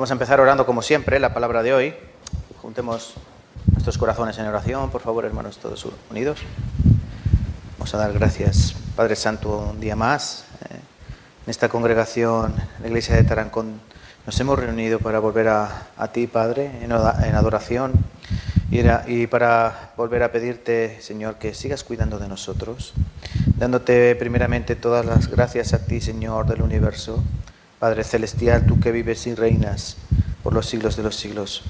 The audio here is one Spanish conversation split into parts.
Vamos a empezar orando como siempre la palabra de hoy. Juntemos nuestros corazones en oración, por favor, hermanos, todos unidos. Vamos a dar gracias, Padre Santo, un día más. En esta congregación, la Iglesia de Tarancón, nos hemos reunido para volver a ti, Padre, en adoración y para volver a pedirte, Señor, que sigas cuidando de nosotros, dándote primeramente todas las gracias a ti, Señor del universo, Padre Celestial, tú que vives y reinas por los siglos de los siglos.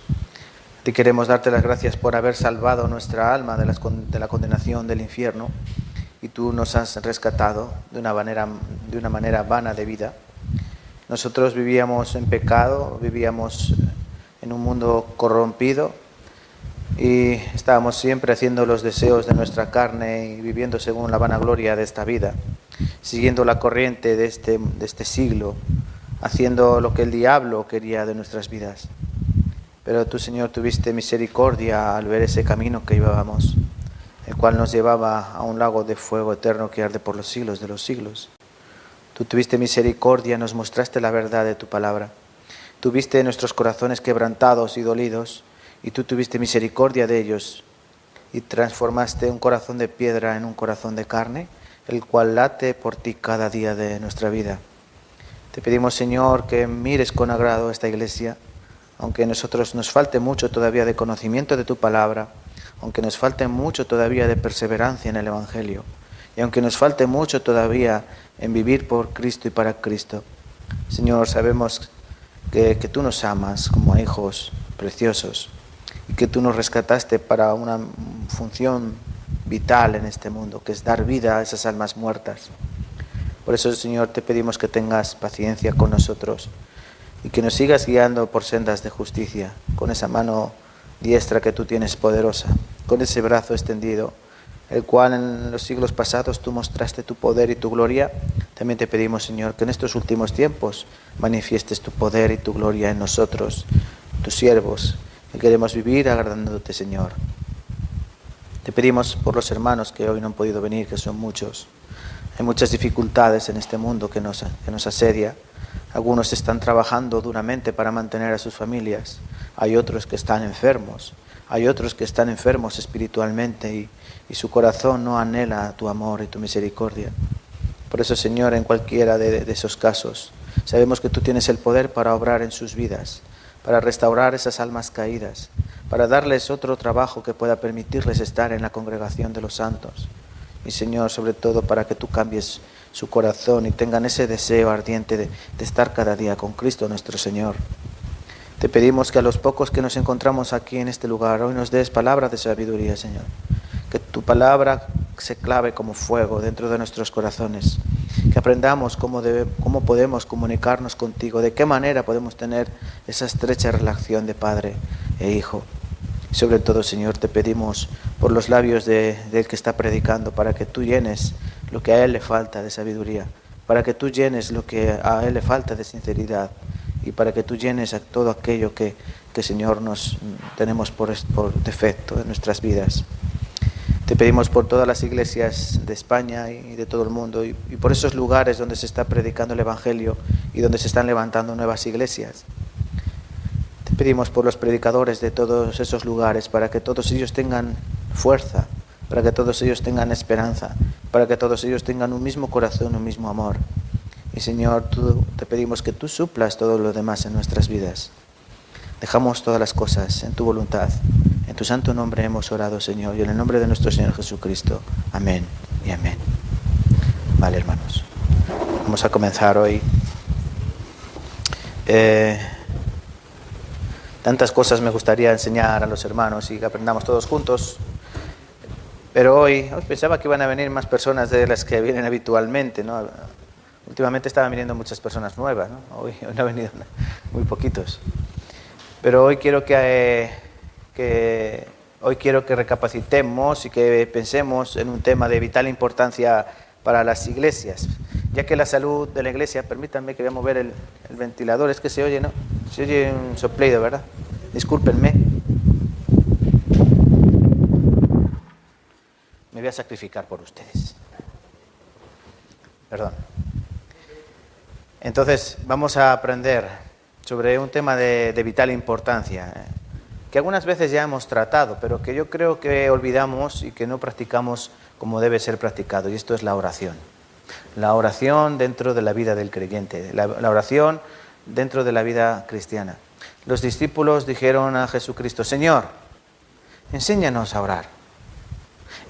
Te queremos darte las gracias por haber salvado nuestra alma de la condenación del infierno, y tú nos has rescatado de una manera vana de vida. Nosotros vivíamos en pecado, vivíamos en un mundo corrompido y estábamos siempre haciendo los deseos de nuestra carne y viviendo según la vanagloria de esta vida, siguiendo la corriente de este siglo, haciendo lo que el diablo quería de nuestras vidas. Pero tú, Señor, tuviste misericordia al ver ese camino que llevábamos, el cual nos llevaba a un lago de fuego eterno que arde por los siglos de los siglos. Tú tuviste misericordia, nos mostraste la verdad de tu palabra. Tuviste nuestros corazones quebrantados y dolidos, y tú tuviste misericordia de ellos, y transformaste un corazón de piedra en un corazón de carne, el cual late por ti cada día de nuestra vida. Te pedimos, Señor, que mires con agrado a esta iglesia, aunque a nosotros nos falte mucho todavía de conocimiento de tu palabra, aunque nos falte mucho todavía de perseverancia en el Evangelio, y aunque nos falte mucho todavía en vivir por Cristo y para Cristo. Señor, sabemos que tú nos amas como hijos preciosos y que tú nos rescataste para una función vital en este mundo, que es dar vida a esas almas muertas. Por eso, Señor, te pedimos que tengas paciencia con nosotros y que nos sigas guiando por sendas de justicia, con esa mano diestra que tú tienes poderosa, con ese brazo extendido, el cual en los siglos pasados tú mostraste tu poder y tu gloria. También te pedimos, Señor, que en estos últimos tiempos manifiestes tu poder y tu gloria en nosotros, tus siervos, que queremos vivir agradándote, Señor. Te pedimos por los hermanos que hoy no han podido venir, que son muchos. Hay muchas dificultades en este mundo que nos asedia. Algunos están trabajando duramente para mantener a sus familias. Hay otros que están enfermos. Hay otros que están enfermos espiritualmente y su corazón no anhela tu amor y tu misericordia. Por eso, Señor, en cualquiera de esos casos, sabemos que tú tienes el poder para obrar en sus vidas, para restaurar esas almas caídas, para darles otro trabajo que pueda permitirles estar en la congregación de los santos. Y, Señor, sobre todo para que tú cambies su corazón y tengan ese deseo ardiente de estar cada día con Cristo nuestro Señor. Te pedimos que a los pocos que nos encontramos aquí en este lugar, hoy nos des palabra de sabiduría, Señor. Que tu palabra se clave como fuego dentro de nuestros corazones. Que aprendamos cómo podemos comunicarnos contigo, de qué manera podemos tener esa estrecha relación de padre e hijo. Y sobre todo, Señor, te pedimos por los labios del que está predicando, para que tú llenes lo que a él le falta de sabiduría, para que tú llenes lo que a él le falta de sinceridad, y para que tú llenes a todo aquello que Señor, nos tenemos por defecto en nuestras vidas. Te pedimos por todas las iglesias de España y de todo el mundo, y por esos lugares donde se está predicando el Evangelio y donde se están levantando nuevas iglesias. Te pedimos por los predicadores de todos esos lugares, para que todos ellos tengan fuerza, para que todos ellos tengan esperanza, para que todos ellos tengan un mismo corazón, un mismo amor. Y, Señor, te pedimos que tú suplas todo lo demás en nuestras vidas. Dejamos todas las cosas en tu voluntad. En tu santo nombre hemos orado, Señor, y en el nombre de nuestro Señor Jesucristo. Amén y amén. Vale, hermanos. Vamos a comenzar hoy. Tantas cosas me gustaría enseñar a los hermanos y que aprendamos todos juntos. Pero hoy pensaba que iban a venir más personas de las que vienen habitualmente, ¿no? Últimamente estaban viniendo muchas personas nuevas, ¿no? Hoy no han venido muy poquitos. Pero hoy quiero que recapacitemos y que pensemos en un tema de vital importancia para las iglesias, ya que la salud de la iglesia, permítanme que voy a mover el ventilador, es que se oye, ¿no? Se oye un soplido, ¿verdad? Discúlpenme. Me voy a sacrificar por ustedes. Perdón. Entonces, vamos a aprender sobre un tema de vital importancia, que algunas veces ya hemos tratado, pero que yo creo que olvidamos y que no practicamos como debe ser practicado, y esto es la oración. La oración dentro de la vida del creyente, la oración dentro de la vida cristiana. Los discípulos dijeron a Jesucristo: Señor, enséñanos a orar.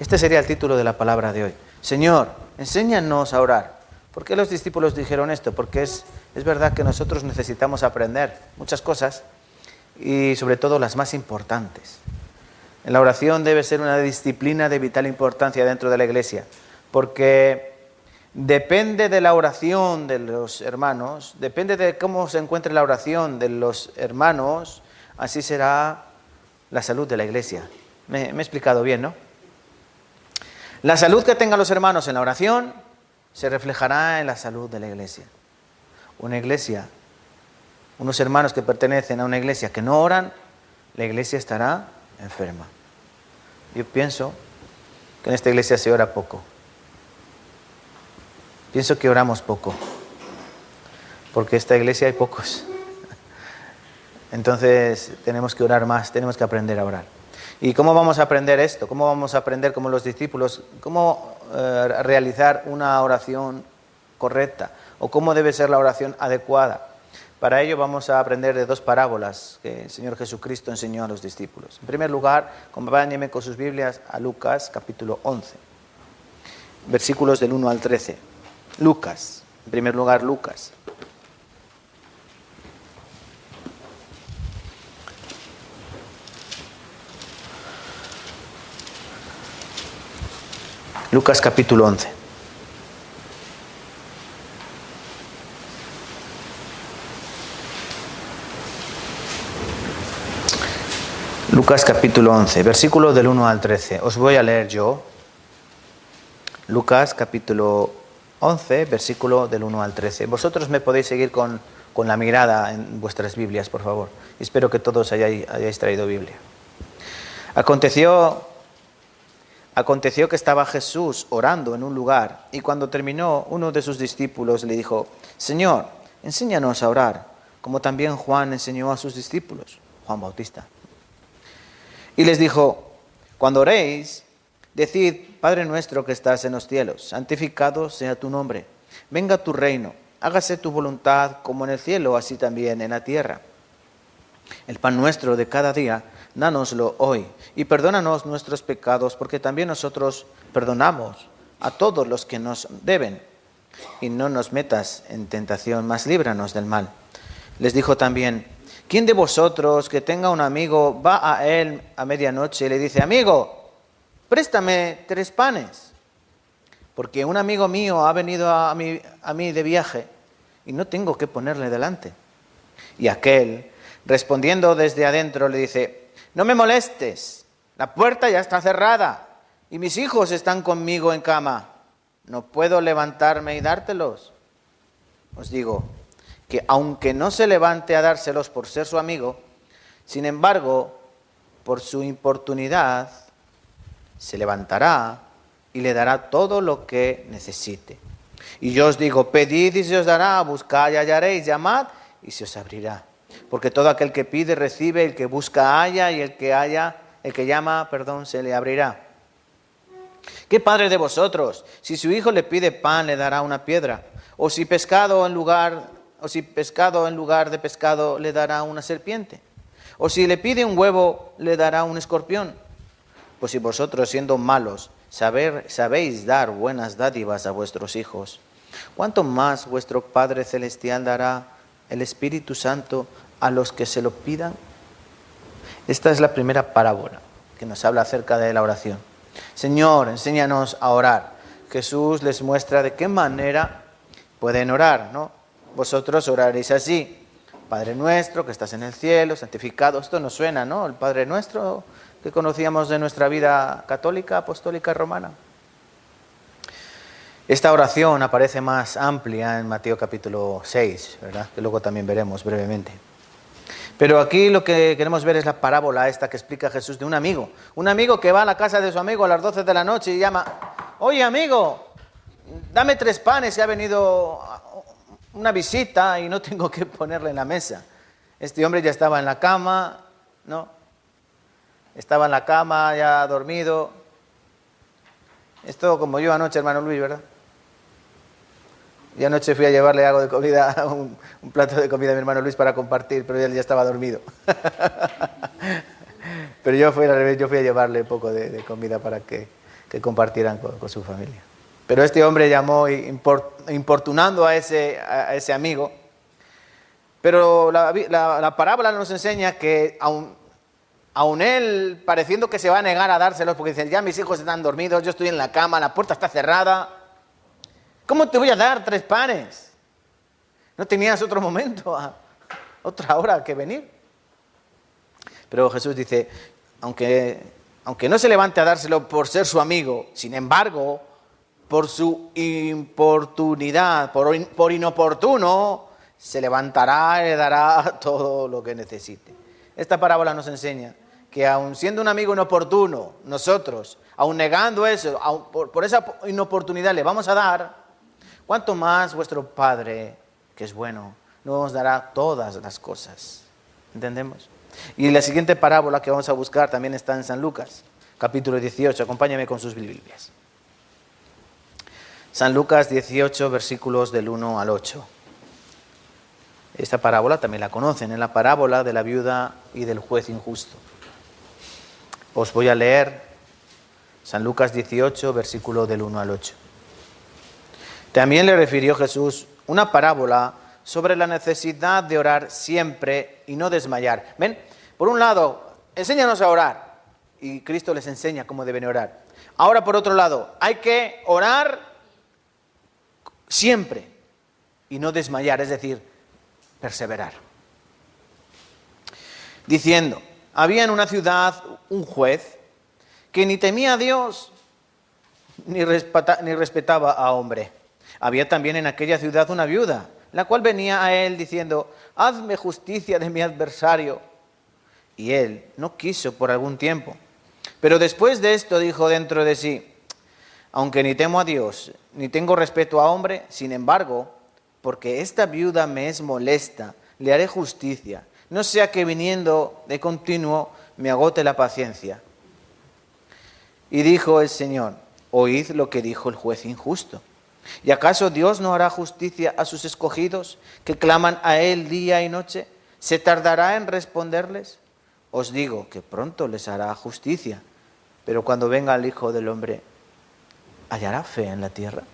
Este sería el título de la palabra de hoy. Señor, enséñanos a orar. ¿Por qué los discípulos dijeron esto? Porque es verdad que nosotros necesitamos aprender muchas cosas y sobre todo las más importantes. La oración debe ser una disciplina de vital importancia dentro de la Iglesia, porque depende de la oración de los hermanos, depende de cómo se encuentre la oración de los hermanos, así será la salud de la Iglesia. Me he explicado bien, ¿no? La salud que tengan los hermanos en la oración se reflejará en la salud de la Iglesia. Una iglesia, unos hermanos que pertenecen a una iglesia que no oran, la iglesia estará enferma. Yo pienso que en esta iglesia se ora poco. Pienso que oramos poco, porque en esta iglesia hay pocos. Entonces tenemos que orar más, tenemos que aprender a orar. ¿Y cómo vamos a aprender esto? ¿Cómo vamos a aprender, como los discípulos, cómo realizar una oración correcta? ¿O cómo debe ser la oración adecuada? Para ello vamos a aprender de dos parábolas que el Señor Jesucristo enseñó a los discípulos. En primer lugar, acompáñenme con sus Biblias a Lucas capítulo 11, versículos del 1 al 13. Lucas, en primer lugar Lucas. Lucas capítulo 11. Lucas capítulo 11, versículos del 1 al 13. Os voy a leer yo. Lucas capítulo 11, versículo del 1 al 13. Vosotros me podéis seguir con la mirada en vuestras Biblias, por favor. Espero que todos hayáis traído Biblia. Aconteció que estaba Jesús orando en un lugar, y cuando terminó, uno de sus discípulos le dijo: Señor, enséñanos a orar, como también Juan enseñó a sus discípulos, Juan Bautista. Y les dijo: cuando oréis, decid: Padre nuestro que estás en los cielos, santificado sea tu nombre. Venga tu reino, hágase tu voluntad como en el cielo, así también en la tierra. El pan nuestro de cada día, dánoslo hoy, y perdónanos nuestros pecados, porque también nosotros perdonamos a todos los que nos deben. Y no nos metas en tentación, mas líbranos del mal. Les dijo también: ¿quién de vosotros que tenga un amigo va a él a medianoche y le dice: amigo, préstame 3 panes? Porque un amigo mío ha venido a mí de viaje y no tengo que ponerle delante. Y aquel, respondiendo desde adentro, le dice: no me molestes, la puerta ya está cerrada y mis hijos están conmigo en cama. ¿No puedo levantarme y dártelos? Os digo que aunque no se levante a dárselos por ser su amigo, sin embargo, por su importunidad, se levantará y le dará todo lo que necesite. Y yo os digo: pedid y se os dará, buscad y hallaréis, llamad y se os abrirá. Porque todo aquel que pide recibe, el que busca halla, y el que llama, se le abrirá. ¿Qué padre de vosotros, si su hijo le pide pan, le dará una piedra? O si pescado en lugar de pescado, le dará una serpiente? O si le pide un huevo, le dará un escorpión? Pues si vosotros, siendo malos, sabéis dar buenas dádivas a vuestros hijos, ¿cuánto más vuestro Padre Celestial dará el Espíritu Santo a los que se lo pidan? Esta es la primera parábola que nos habla acerca de la oración. Señor, enséñanos a orar. Jesús les muestra de qué manera pueden orar, ¿no? Vosotros oraréis así: Padre nuestro que estás en el cielo, santificado. Esto nos suena, ¿no? El Padre nuestro que conocíamos de nuestra vida católica, apostólica, romana. Esta oración aparece más amplia en Mateo capítulo 6, ¿verdad? Que luego también veremos brevemente. Pero aquí lo que queremos ver es la parábola esta que explica Jesús de un amigo. Un amigo que va a la casa de su amigo a las 12 de la noche y llama: oye amigo, dame 3 panes, que ha venido una visita y no tengo que ponerle en la mesa. Este hombre ya estaba en la cama, ¿no? Estaba en la cama, ya dormido. Es todo como yo anoche, hermano Luis, ¿verdad? Y anoche fui a llevarle algo de comida, un plato de comida a mi hermano Luis para compartir, pero él ya estaba dormido. Pero yo fui al revés, yo fui a llevarle un poco de comida para que compartieran con su familia. Pero este hombre llamó importunando a ese amigo. Pero la parábola nos enseña que aun él, pareciendo que se va a negar a dárselos, porque dice, ya mis hijos están dormidos, yo estoy en la cama, la puerta está cerrada, ¿cómo te voy a dar 3 panes? ¿No tenías otro momento, otra hora que venir? Pero Jesús dice, aunque no se levante a dárselo por ser su amigo, sin embargo, por su importunidad, por inoportuno, se levantará y le dará todo lo que necesite. Esta parábola nos enseña que aun siendo un amigo inoportuno, nosotros, aun negando eso, por esa inoportunidad le vamos a dar, cuánto más vuestro Padre, que es bueno, nos dará todas las cosas. ¿Entendemos? Y la siguiente parábola que vamos a buscar también está en San Lucas, capítulo 18. Acompáñame con sus Biblias. San Lucas 18, versículos del 1 al 8. Esta parábola también la conocen, es la parábola de la viuda y del juez injusto. Os voy a leer San Lucas 18, versículo del 1 al 8. También le refirió Jesús una parábola sobre la necesidad de orar siempre y no desmayar. ¿Ven? Por un lado, enséñanos a orar, y Cristo les enseña cómo deben orar. Ahora, por otro lado, hay que orar siempre y no desmayar, es decir, perseverar. Diciendo, había en una ciudad un juez que ni temía a Dios ni respetaba a hombre. Había también en aquella ciudad una viuda, la cual venía a él diciendo, hazme justicia de mi adversario. Y él no quiso por algún tiempo. Pero después de esto dijo dentro de sí, aunque ni temo a Dios, ni tengo respeto a hombre, sin embargo, porque esta viuda me es molesta, le haré justicia, no sea que viniendo de continuo me agote la paciencia. Y dijo el Señor, oíd lo que dijo el juez injusto. ¿Y acaso Dios no hará justicia a sus escogidos que claman a Él día y noche? ¿Se tardará en responderles? Os digo que pronto les hará justicia, pero cuando venga el Hijo del Hombre, ¿hallará fe en la tierra?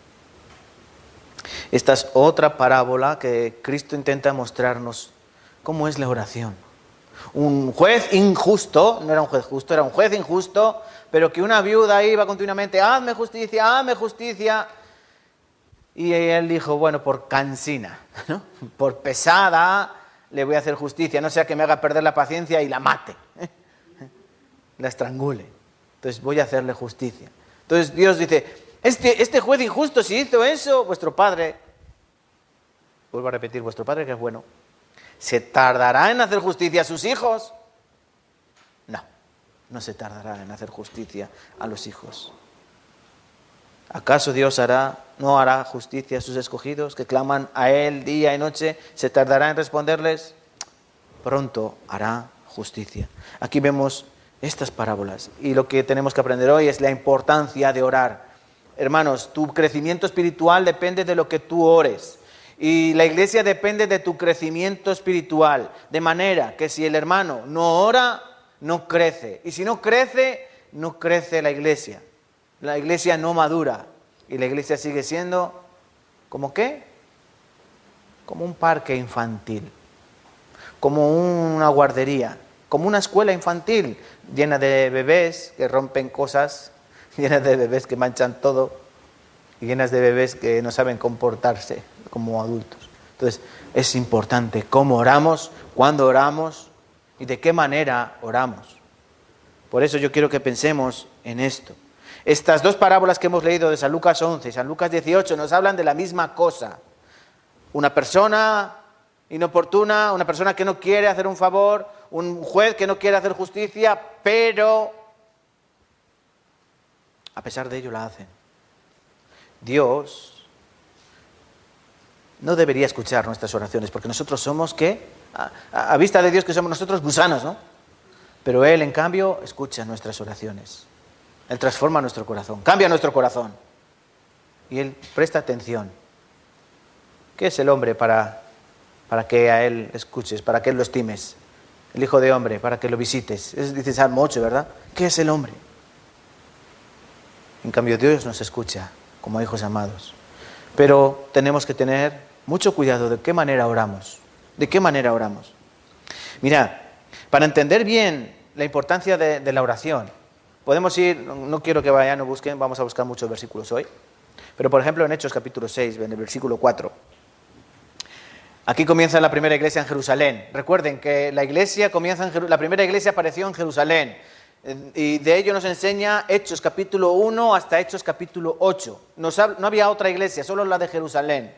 Esta es otra parábola que Cristo intenta mostrarnos cómo es la oración. Un juez injusto, no era un juez justo, era un juez injusto, pero que una viuda iba continuamente, hazme justicia, y él dijo, bueno, por cansina, ¿no? Por pesada le voy a hacer justicia, no sea que me haga perder la paciencia y la mate, la estrangule. Entonces voy a hacerle justicia. Entonces Dios dice, este juez injusto, si hizo eso, vuestro Padre, vuelvo a repetir, vuestro Padre que es bueno, ¿se tardará en hacer justicia a sus hijos? No se tardará en hacer justicia a los hijos. ¿Acaso Dios no hará justicia a sus escogidos que claman a Él día y noche? ¿Se tardará en responderles? Pronto hará justicia. Aquí vemos estas parábolas y lo que tenemos que aprender hoy es la importancia de orar. Hermanos, tu crecimiento espiritual depende de lo que tú ores y la iglesia depende de tu crecimiento espiritual, de manera que si el hermano no ora, no crece, y si no crece, no crece la iglesia. La iglesia no madura y la iglesia sigue siendo, ¿como qué? Como un parque infantil, como una guardería, como una escuela infantil llena de bebés que rompen cosas, llena de bebés que manchan todo y llenas de bebés que no saben comportarse como adultos. Entonces es importante cómo oramos, cuándo oramos y de qué manera oramos. Por eso yo quiero que pensemos en esto. Estas dos parábolas que hemos leído de San Lucas 11 y San Lucas 18 nos hablan de la misma cosa. Una persona inoportuna, una persona que no quiere hacer un favor, un juez que no quiere hacer justicia, pero a pesar de ello la hacen. Dios no debería escuchar nuestras oraciones, porque nosotros somos, ¿qué? A vista de Dios que somos nosotros gusanos, ¿no? Pero Él, en cambio, escucha nuestras oraciones. Él transforma nuestro corazón, cambia nuestro corazón. Y Él presta atención. ¿Qué es el hombre para que a Él escuches, para que Él lo estimes? El Hijo de Hombre, para que lo visites. Dice Salmo 8, ¿verdad? ¿Qué es el hombre? En cambio, Dios nos escucha como hijos amados. Pero tenemos que tener mucho cuidado de qué manera oramos. ¿De qué manera oramos? Mira, para entender bien la importancia de la oración, podemos ir, no quiero que vayan o busquen, vamos a buscar muchos versículos hoy, pero por ejemplo en Hechos capítulo 6, en el versículo 4. Aquí comienza la primera iglesia en Jerusalén. Recuerden que la primera iglesia apareció en Jerusalén. Y de ello nos enseña Hechos capítulo 1 hasta Hechos capítulo 8. No había otra iglesia, solo la de Jerusalén.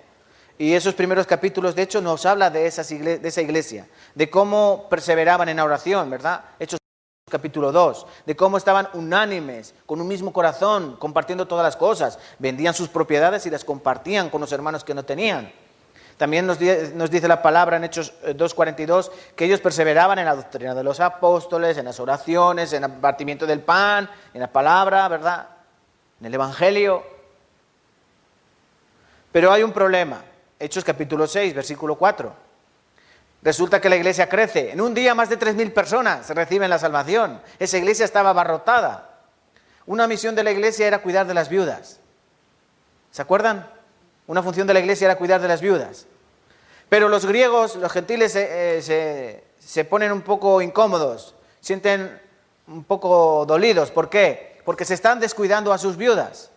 Y esos primeros capítulos, de hecho, nos habla de esa iglesia, de cómo perseveraban en la oración, ¿verdad? Hechos capítulo 2, de cómo estaban unánimes, con un mismo corazón, compartiendo todas las cosas. Vendían sus propiedades y las compartían con los hermanos que no tenían. También nos dice la palabra en Hechos 2:42 que ellos perseveraban en la doctrina de los apóstoles, en las oraciones, en el partimiento del pan, en la palabra, ¿verdad? En el Evangelio. Pero hay un problema. Hechos capítulo 6, versículo 4. Resulta que la iglesia crece. En un día más de 3.000 personas reciben la salvación. Esa iglesia estaba abarrotada. Una misión de la iglesia era cuidar de las viudas. ¿Se acuerdan? Una función de la iglesia era cuidar de las viudas. Pero los griegos, los gentiles, se ponen un poco incómodos, sienten un poco dolidos. ¿Por qué? Porque se están descuidando a sus viudas.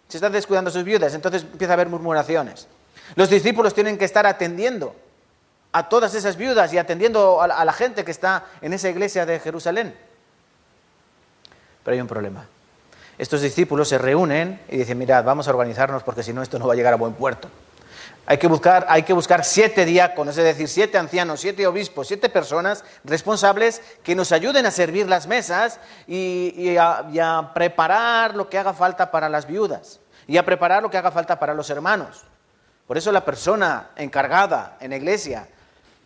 Se están descuidando a sus viudas, entonces empieza a haber murmuraciones. Los discípulos tienen que estar atendiendo a todas esas viudas y atendiendo a la gente que está en esa iglesia de Jerusalén. Pero hay un problema. Estos discípulos se reúnen y dicen, mirad, vamos a organizarnos porque si no esto no va a llegar a buen puerto. Hay que buscar 7 diáconos, es decir, 7 ancianos, 7 obispos, 7 personas responsables que nos ayuden a servir las mesas y a preparar lo que haga falta para las viudas y a preparar lo que haga falta para los hermanos. Por eso la persona encargada en la iglesia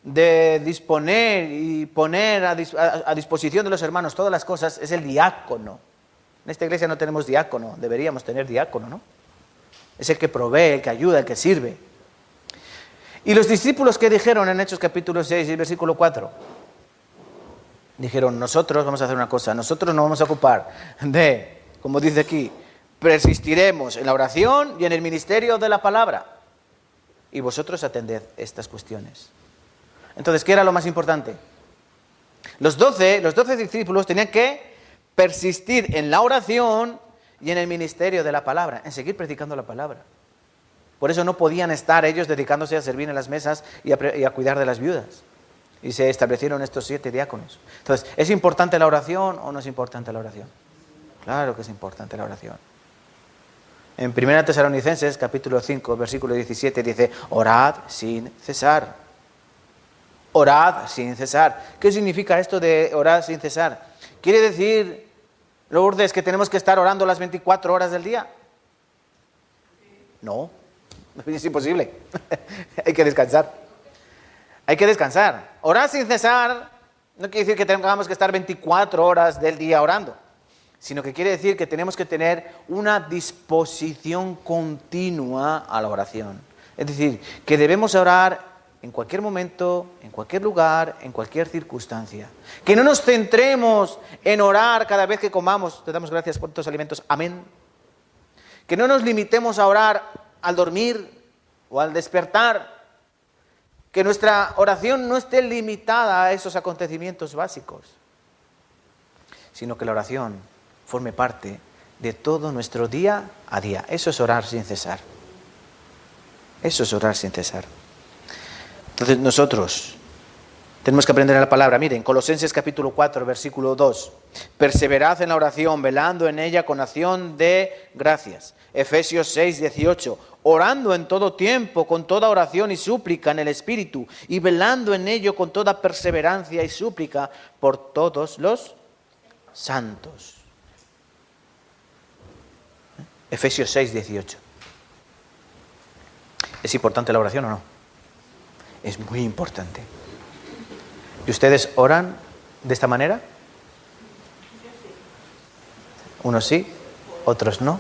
de disponer y poner a disposición de los hermanos todas las cosas es el diácono. En esta iglesia no tenemos diácono, deberíamos tener diácono, ¿no? Es el que provee, el que ayuda, el que sirve. ¿Y los discípulos qué dijeron en Hechos capítulo 6 y versículo 4? Dijeron, nosotros vamos a hacer una cosa, nosotros nos vamos a ocupar de, como dice aquí, persistiremos en la oración y en el ministerio de la palabra. Y vosotros atended estas cuestiones. Entonces, ¿qué era lo más importante? Los 12 discípulos tenían que persistir en la oración y en el ministerio de la palabra, en seguir predicando la palabra. Por eso no podían estar ellos dedicándose a servir en las mesas y a cuidar de las viudas. Y se establecieron estos 7 diáconos. Entonces, ¿es importante la oración o no es importante la oración? Claro que es importante la oración. En 1 Tesalonicenses, capítulo 5, versículo 17, dice, orad sin cesar. Orad sin cesar. ¿Qué significa esto de orar sin cesar? ¿Quiere decir, Lourdes, que tenemos que estar orando las 24 horas del día? No, es imposible. Hay que descansar. Hay que descansar. Orar sin cesar no quiere decir que tengamos que estar 24 horas del día orando, sino que quiere decir que tenemos que tener una disposición continua a la oración. Es decir, que debemos orar en cualquier momento, en cualquier lugar, en cualquier circunstancia. Que no nos centremos en orar cada vez que comamos. Te damos gracias por estos alimentos. Amén. Que no nos limitemos a orar al dormir o al despertar. Que nuestra oración no esté limitada a esos acontecimientos básicos, sino que la oración forme parte de todo nuestro día a día. Eso es orar sin cesar. Eso es orar sin cesar. Entonces nosotros tenemos que aprender la palabra. Miren, Colosenses capítulo 4, versículo 2. Perseverad en la oración, velando en ella con acción de gracias. Efesios 6, 18. Orando en todo tiempo, con toda oración y súplica en el Espíritu, y velando en ello con toda perseverancia y súplica por todos los santos. Efesios 6, 18. ¿Es importante la oración o no? Es muy importante. ¿Y ustedes oran de esta manera? Unos sí, otros no.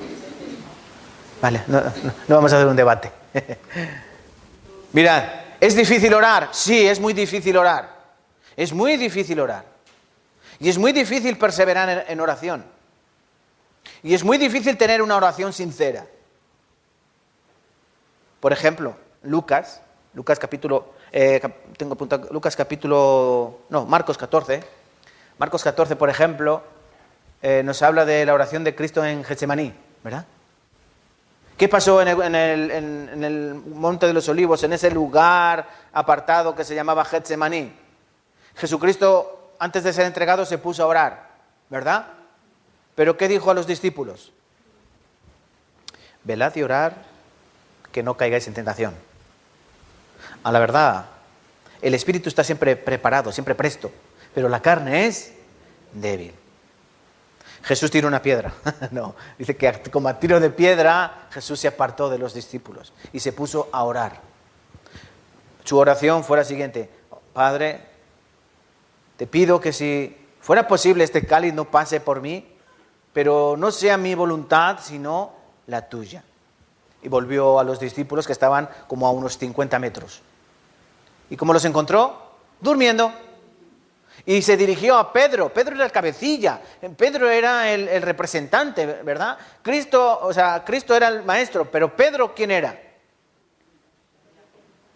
Vale, no vamos a hacer un debate. Mirad, ¿es difícil orar? Sí, es muy difícil orar. Es muy difícil orar. Y es muy difícil perseverar en oración. Y es muy difícil tener una oración sincera. Por ejemplo, Marcos 14. Marcos 14, por ejemplo, nos habla de la oración de Cristo en Getsemaní, ¿verdad? ¿Qué pasó en el Monte de los Olivos, en ese lugar apartado que se llamaba Getsemaní? Jesucristo, antes de ser entregado, se puso a orar, ¿verdad? Pero ¿qué dijo a los discípulos? Velad y orad, que no caigáis en tentación. A la verdad, el espíritu está siempre preparado, siempre presto, pero la carne es débil. Jesús tiró una piedra. No, dice que como a tiro de piedra Jesús se apartó de los discípulos y se puso a orar. Su oración fue la siguiente: Padre, te pido que si fuera posible este cáliz no pase por mí, pero no sea mi voluntad sino la tuya. Y volvió a los discípulos, que estaban como a unos 50 metros. ¿Y cómo los encontró? Durmiendo. Y se dirigió a Pedro. Pedro era el cabecilla. Pedro era el representante, ¿verdad? Cristo era el maestro. Pero Pedro, ¿quién era?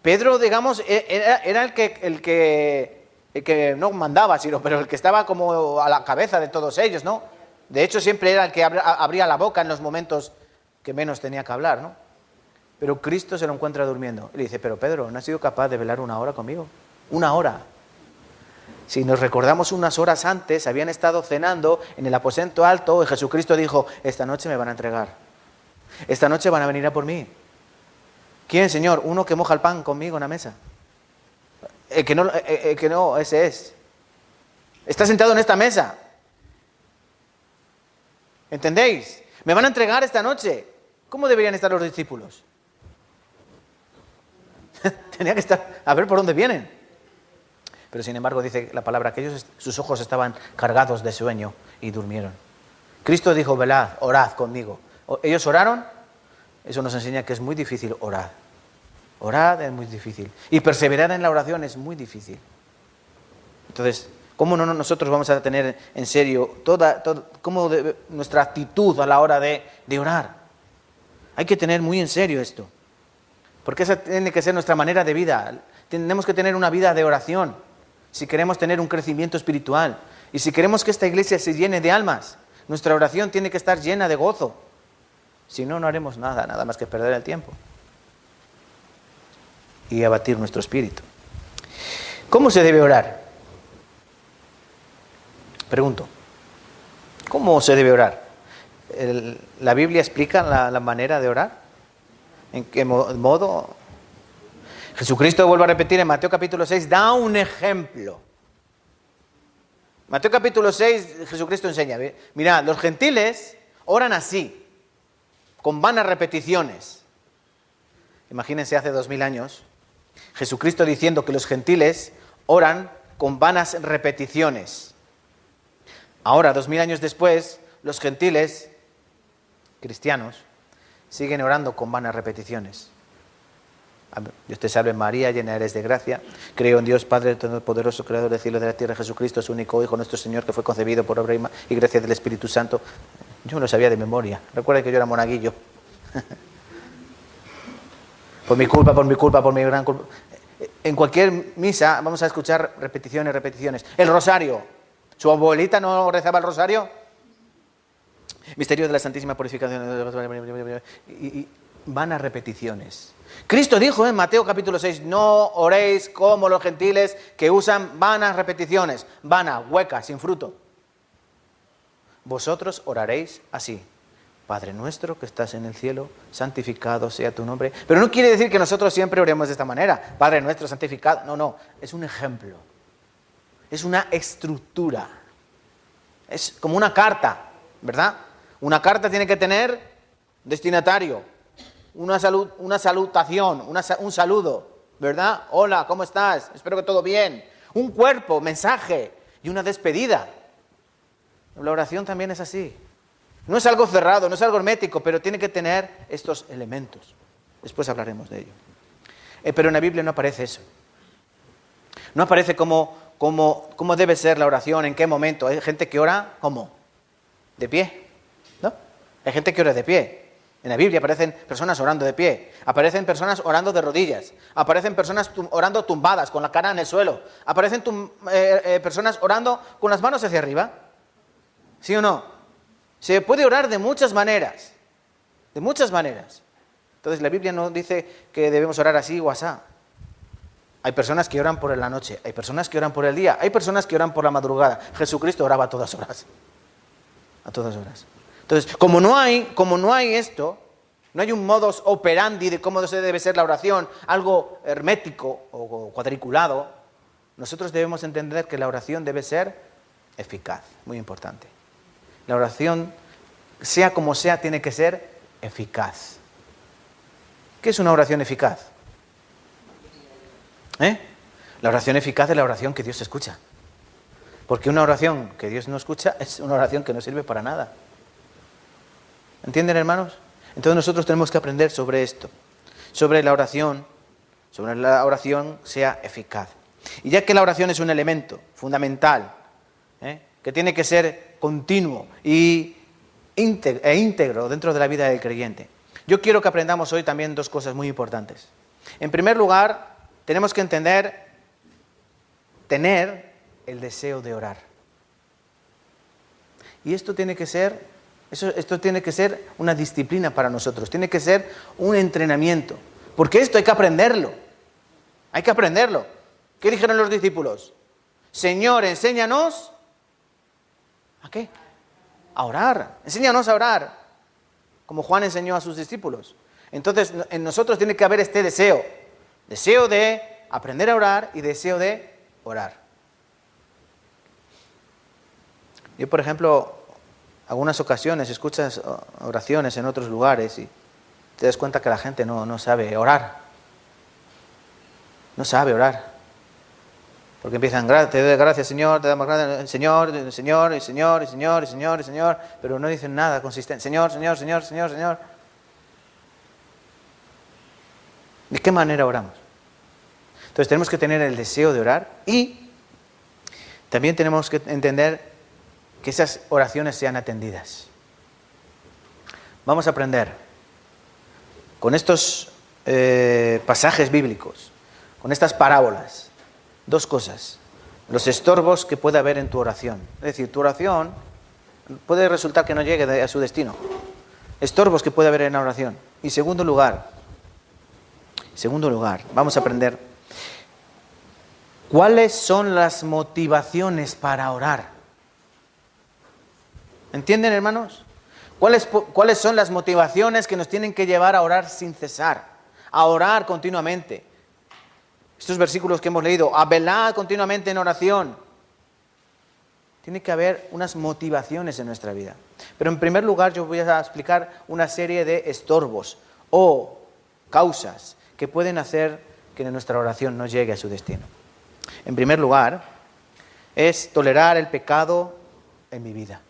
Pedro, digamos, era el que no mandaba, pero el que estaba como a la cabeza de todos ellos, ¿no? De hecho, siempre era el que abría la boca en los momentos que menos tenía que hablar, ¿no? Pero Cristo se lo encuentra durmiendo. Y le dice: pero Pedro, ¿no has sido capaz de velar 1 hora conmigo? 1 hora. Si nos recordamos, unas horas antes habían estado cenando en el aposento alto y Jesucristo dijo: esta noche me van a entregar. Esta noche van a venir a por mí. ¿Quién, Señor? Uno que moja el pan conmigo en la mesa. Que no, ese es. Está sentado en esta mesa. ¿Entendéis? Me van a entregar esta noche. ¿Cómo deberían estar los discípulos? Tenía que estar, a ver por dónde vienen. Pero sin embargo dice la palabra que sus ojos estaban cargados de sueño y durmieron. Cristo dijo: velad, orad conmigo. Ellos oraron. Eso nos enseña que es muy difícil orar. Orar es muy difícil. Y perseverar en la oración es muy difícil. Entonces, ¿cómo no nosotros vamos a tener en serio nuestra actitud a la hora de orar? Hay que tener muy en serio esto. Porque esa tiene que ser nuestra manera de vida. Tenemos que tener una vida de oración si queremos tener un crecimiento espiritual. Y si queremos que esta iglesia se llene de almas, nuestra oración tiene que estar llena de gozo. Si no, no haremos nada más que perder el tiempo y abatir nuestro espíritu. ¿Cómo se debe orar? Pregunto, ¿cómo se debe orar? ¿La Biblia explica la manera de orar? ¿En qué modo? Jesucristo, vuelvo a repetir, en Mateo capítulo 6, da un ejemplo. Mateo capítulo 6, Jesucristo enseña. Mirad, los gentiles oran así, con vanas repeticiones. Imagínense hace 2000 años, Jesucristo diciendo que los gentiles oran con vanas repeticiones. Ahora, 2000 años después, los gentiles, cristianos, siguen orando con vanas repeticiones. Dios te salve María, llena eres de gracia. Creo en Dios Padre Todopoderoso, Creador del cielo y de la tierra, Jesucristo, su único Hijo, nuestro Señor, que fue concebido por obra y gracia del Espíritu Santo. Yo me lo sabía de memoria. Recuerden que yo era monaguillo. Por mi culpa, por mi gran culpa. En cualquier misa vamos a escuchar repeticiones. El rosario. ¿Su abuelita no rezaba el rosario? Misterio de la Santísima Purificación. Y van a repeticiones. Cristo dijo en Mateo capítulo 6, no oréis como los gentiles que usan vanas repeticiones. Vana, hueca, sin fruto. Vosotros oraréis así: Padre nuestro que estás en el cielo, santificado sea tu nombre. Pero no quiere decir que nosotros siempre oremos de esta manera. Padre nuestro santificado. No. Es un ejemplo. Es una estructura. Es como una carta, ¿verdad? Una carta tiene que tener destinatario. una salutación, un saludo, ¿verdad? Hola, ¿cómo estás? Espero que todo bien. Un cuerpo, mensaje y una despedida. La oración también es así. No es algo cerrado, no es algo hermético, pero tiene que tener estos elementos. Después hablaremos de ello. Pero en la Biblia no aparece eso. No aparece cómo debe ser la oración, en qué momento. Hay gente que ora, ¿cómo? De pie, ¿no? Hay gente que ora de pie. En la Biblia aparecen personas orando de pie. Aparecen personas orando de rodillas. Aparecen personas orando tumbadas, con la cara en el suelo. Aparecen personas orando con las manos hacia arriba. ¿Sí o no? Se puede orar de muchas maneras. De muchas maneras. Entonces la Biblia no dice que debemos orar así o asá. Hay personas que oran por la noche, hay personas que oran por el día, hay personas que oran por la madrugada. Jesucristo oraba a todas horas. A todas horas. Entonces, como no hay esto, no hay un modus operandi de cómo debe ser la oración, algo hermético o cuadriculado, nosotros debemos entender que la oración debe ser eficaz, muy importante. La oración, sea como sea, tiene que ser eficaz. ¿Qué es una oración eficaz? La oración eficaz es la oración que Dios escucha. Porque una oración que Dios no escucha es una oración que no sirve para nada. ¿Entienden, hermanos? Entonces nosotros tenemos que aprender sobre esto. Sobre la oración sea eficaz. Y ya que la oración es un elemento fundamental, que tiene que ser continuo e íntegro dentro de la vida del creyente, yo quiero que aprendamos hoy también dos cosas muy importantes. En primer lugar, tenemos que tener el deseo de orar. Y esto tiene que ser una disciplina para nosotros, tiene que ser un entrenamiento. Porque esto hay que aprenderlo. Hay que aprenderlo. ¿Qué dijeron los discípulos? Señor, enséñanos ¿a qué? A orar. Enséñanos a orar, como Juan enseñó a sus discípulos. Entonces, en nosotros tiene que haber este deseo de aprender a orar y deseo de orar. Yo, por ejemplo, algunas ocasiones escuchas oraciones en otros lugares y te das cuenta que la gente no sabe orar. No sabe orar. Porque empiezan, te doy gracias, Señor, te damos gracias, Señor, Señor, y Señor, y Señor, y Señor, y Señor, pero no dicen nada consistente. Señor, Señor, Señor, Señor, Señor. ¿De qué manera oramos? Entonces tenemos que tener el deseo de orar y también tenemos que entender que esas oraciones sean atendidas. Vamos a aprender con estos pasajes bíblicos, con estas parábolas, dos cosas. Los estorbos que puede haber en tu oración. Es decir, tu oración puede resultar que no llegue a su destino. Estorbos que puede haber en la oración. Y segundo lugar, vamos a aprender cuáles son las motivaciones para orar. ¿Entienden, hermanos? ¿Cuáles son las motivaciones que nos tienen que llevar a orar sin cesar? A orar continuamente. Estos versículos que hemos leído, a velar continuamente en oración. Tiene que haber unas motivaciones en nuestra vida. Pero en primer lugar yo voy a explicar una serie de estorbos o causas que pueden hacer que nuestra oración no llegue a su destino. En primer lugar, es tolerar el pecado en mi vida.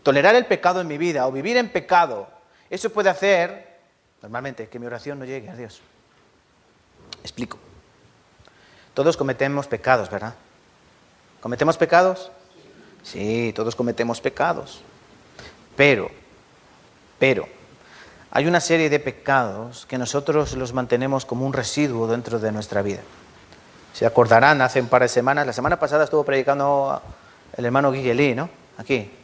Tolerar el pecado en mi vida o vivir en pecado, eso puede hacer, normalmente, que mi oración no llegue a Dios. Explico. Todos cometemos pecados, ¿verdad? ¿Cometemos pecados? Sí, todos cometemos pecados. Pero, hay una serie de pecados que nosotros los mantenemos como un residuo dentro de nuestra vida. Se acordarán, hace un par de semanas, la semana pasada estuvo predicando el hermano Guillelí, ¿no? Aquí.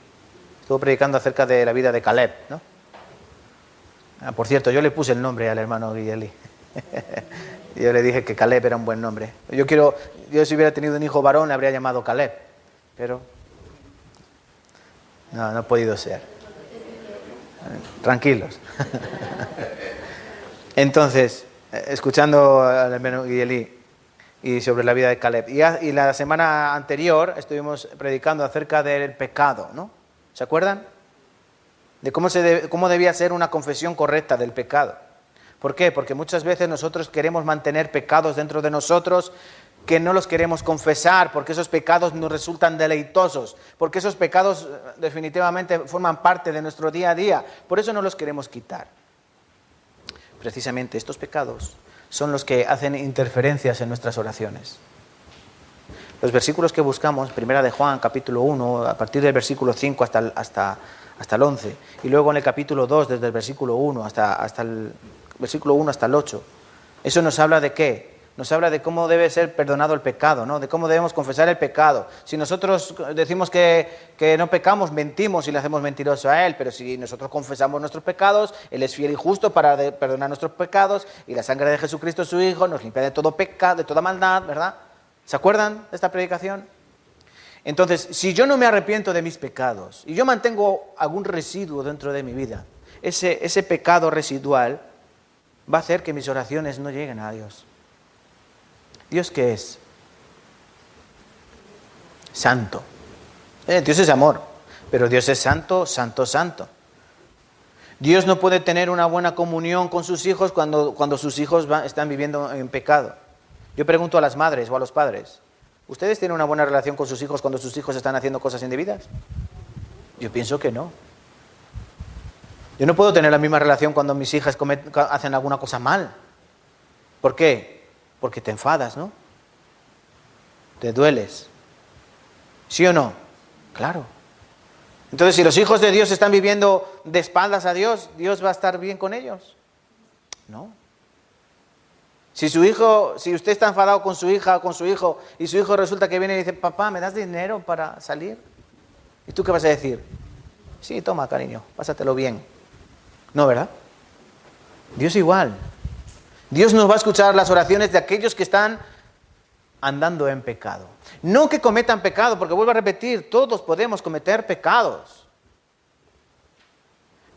Estuvo predicando acerca de la vida de Caleb, ¿no? Por cierto, yo le puse el nombre al hermano Guillelí. Yo le dije que Caleb era un buen nombre. Yo si hubiera tenido un hijo varón le habría llamado Caleb, pero no ha podido ser. Tranquilos. Entonces, escuchando al hermano Guillelí y sobre la vida de Caleb. Y la semana anterior estuvimos predicando acerca del pecado, ¿no? ¿Se acuerdan? De cómo debía ser una confesión correcta del pecado. ¿Por qué? Porque muchas veces nosotros queremos mantener pecados dentro de nosotros que no los queremos confesar, porque esos pecados nos resultan deleitosos, porque esos pecados definitivamente forman parte de nuestro día a día. Por eso no los queremos quitar. Precisamente estos pecados son los que hacen interferencias en nuestras oraciones. Los versículos que buscamos, primera de Juan, capítulo 1, a partir del versículo 5 hasta el 11, y luego en el capítulo 2, desde el versículo 1 hasta el versículo 1 hasta el 8, eso nos habla de ¿qué? Nos habla de cómo debe ser perdonado el pecado, ¿no? De cómo debemos confesar el pecado. Si nosotros decimos que no pecamos, mentimos y le hacemos mentiroso a Él, pero si nosotros confesamos nuestros pecados, Él es fiel y justo para perdonar nuestros pecados, y la sangre de Jesucristo, su Hijo, nos limpia de todo pecado, de toda maldad, ¿verdad? ¿Se acuerdan de esta predicación? Entonces, si yo no me arrepiento de mis pecados y yo mantengo algún residuo dentro de mi vida, ese pecado residual va a hacer que mis oraciones no lleguen a Dios. ¿Dios qué es? Santo. Dios es amor, pero Dios es santo, santo, santo. Dios no puede tener una buena comunión con sus hijos cuando sus hijos están viviendo en pecado. Yo pregunto a las madres o a los padres, ¿ustedes tienen una buena relación con sus hijos cuando sus hijos están haciendo cosas indebidas? Yo pienso que no. Yo no puedo tener la misma relación cuando mis hijas hacen alguna cosa mal. ¿Por qué? Porque te enfadas, ¿no? Te dueles. ¿Sí o no? Claro. Entonces, si los hijos de Dios están viviendo de espaldas a Dios, ¿Dios va a estar bien con ellos? No. Si usted está enfadado con su hija o con su hijo, y su hijo resulta que viene y dice, papá, ¿me das dinero para salir? ¿Y tú qué vas a decir? Sí, toma, cariño, pásatelo bien. No, ¿verdad? Dios igual. Dios nos va a escuchar las oraciones de aquellos que están andando en pecado. No que cometan pecado, porque vuelvo a repetir, todos podemos cometer pecados.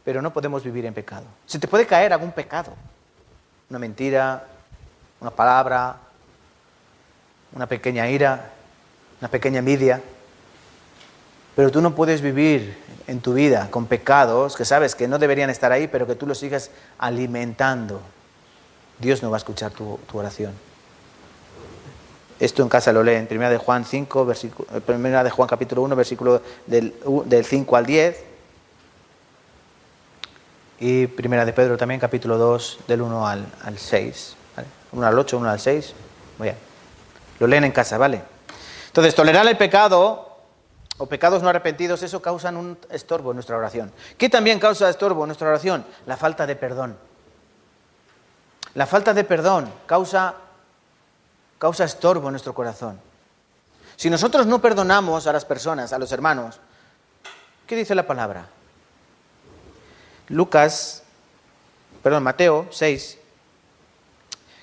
Pero no podemos vivir en pecado. Se te puede caer algún pecado. Una mentira, una palabra, una pequeña ira, una pequeña envidia. Pero tú no puedes vivir en tu vida con pecados que sabes que no deberían estar ahí, pero que tú los sigas alimentando. Dios no va a escuchar tu oración. Esto en casa lo leen, 1 de Juan 5, 1 de Juan capítulo 1, versículo del 5 al 10. Y 1 de Pedro también, capítulo 2, del 1 al 6. ¿Vale? 1 al 8, 1 al 6. Muy bien. Lo leen en casa, ¿vale? Entonces, tolerar el pecado o pecados no arrepentidos, eso causa un estorbo en nuestra oración. ¿Qué también causa estorbo en nuestra oración? La falta de perdón. La falta de perdón causa estorbo en nuestro corazón. Si nosotros no perdonamos a las personas, a los hermanos, ¿qué dice la palabra? Mateo 6,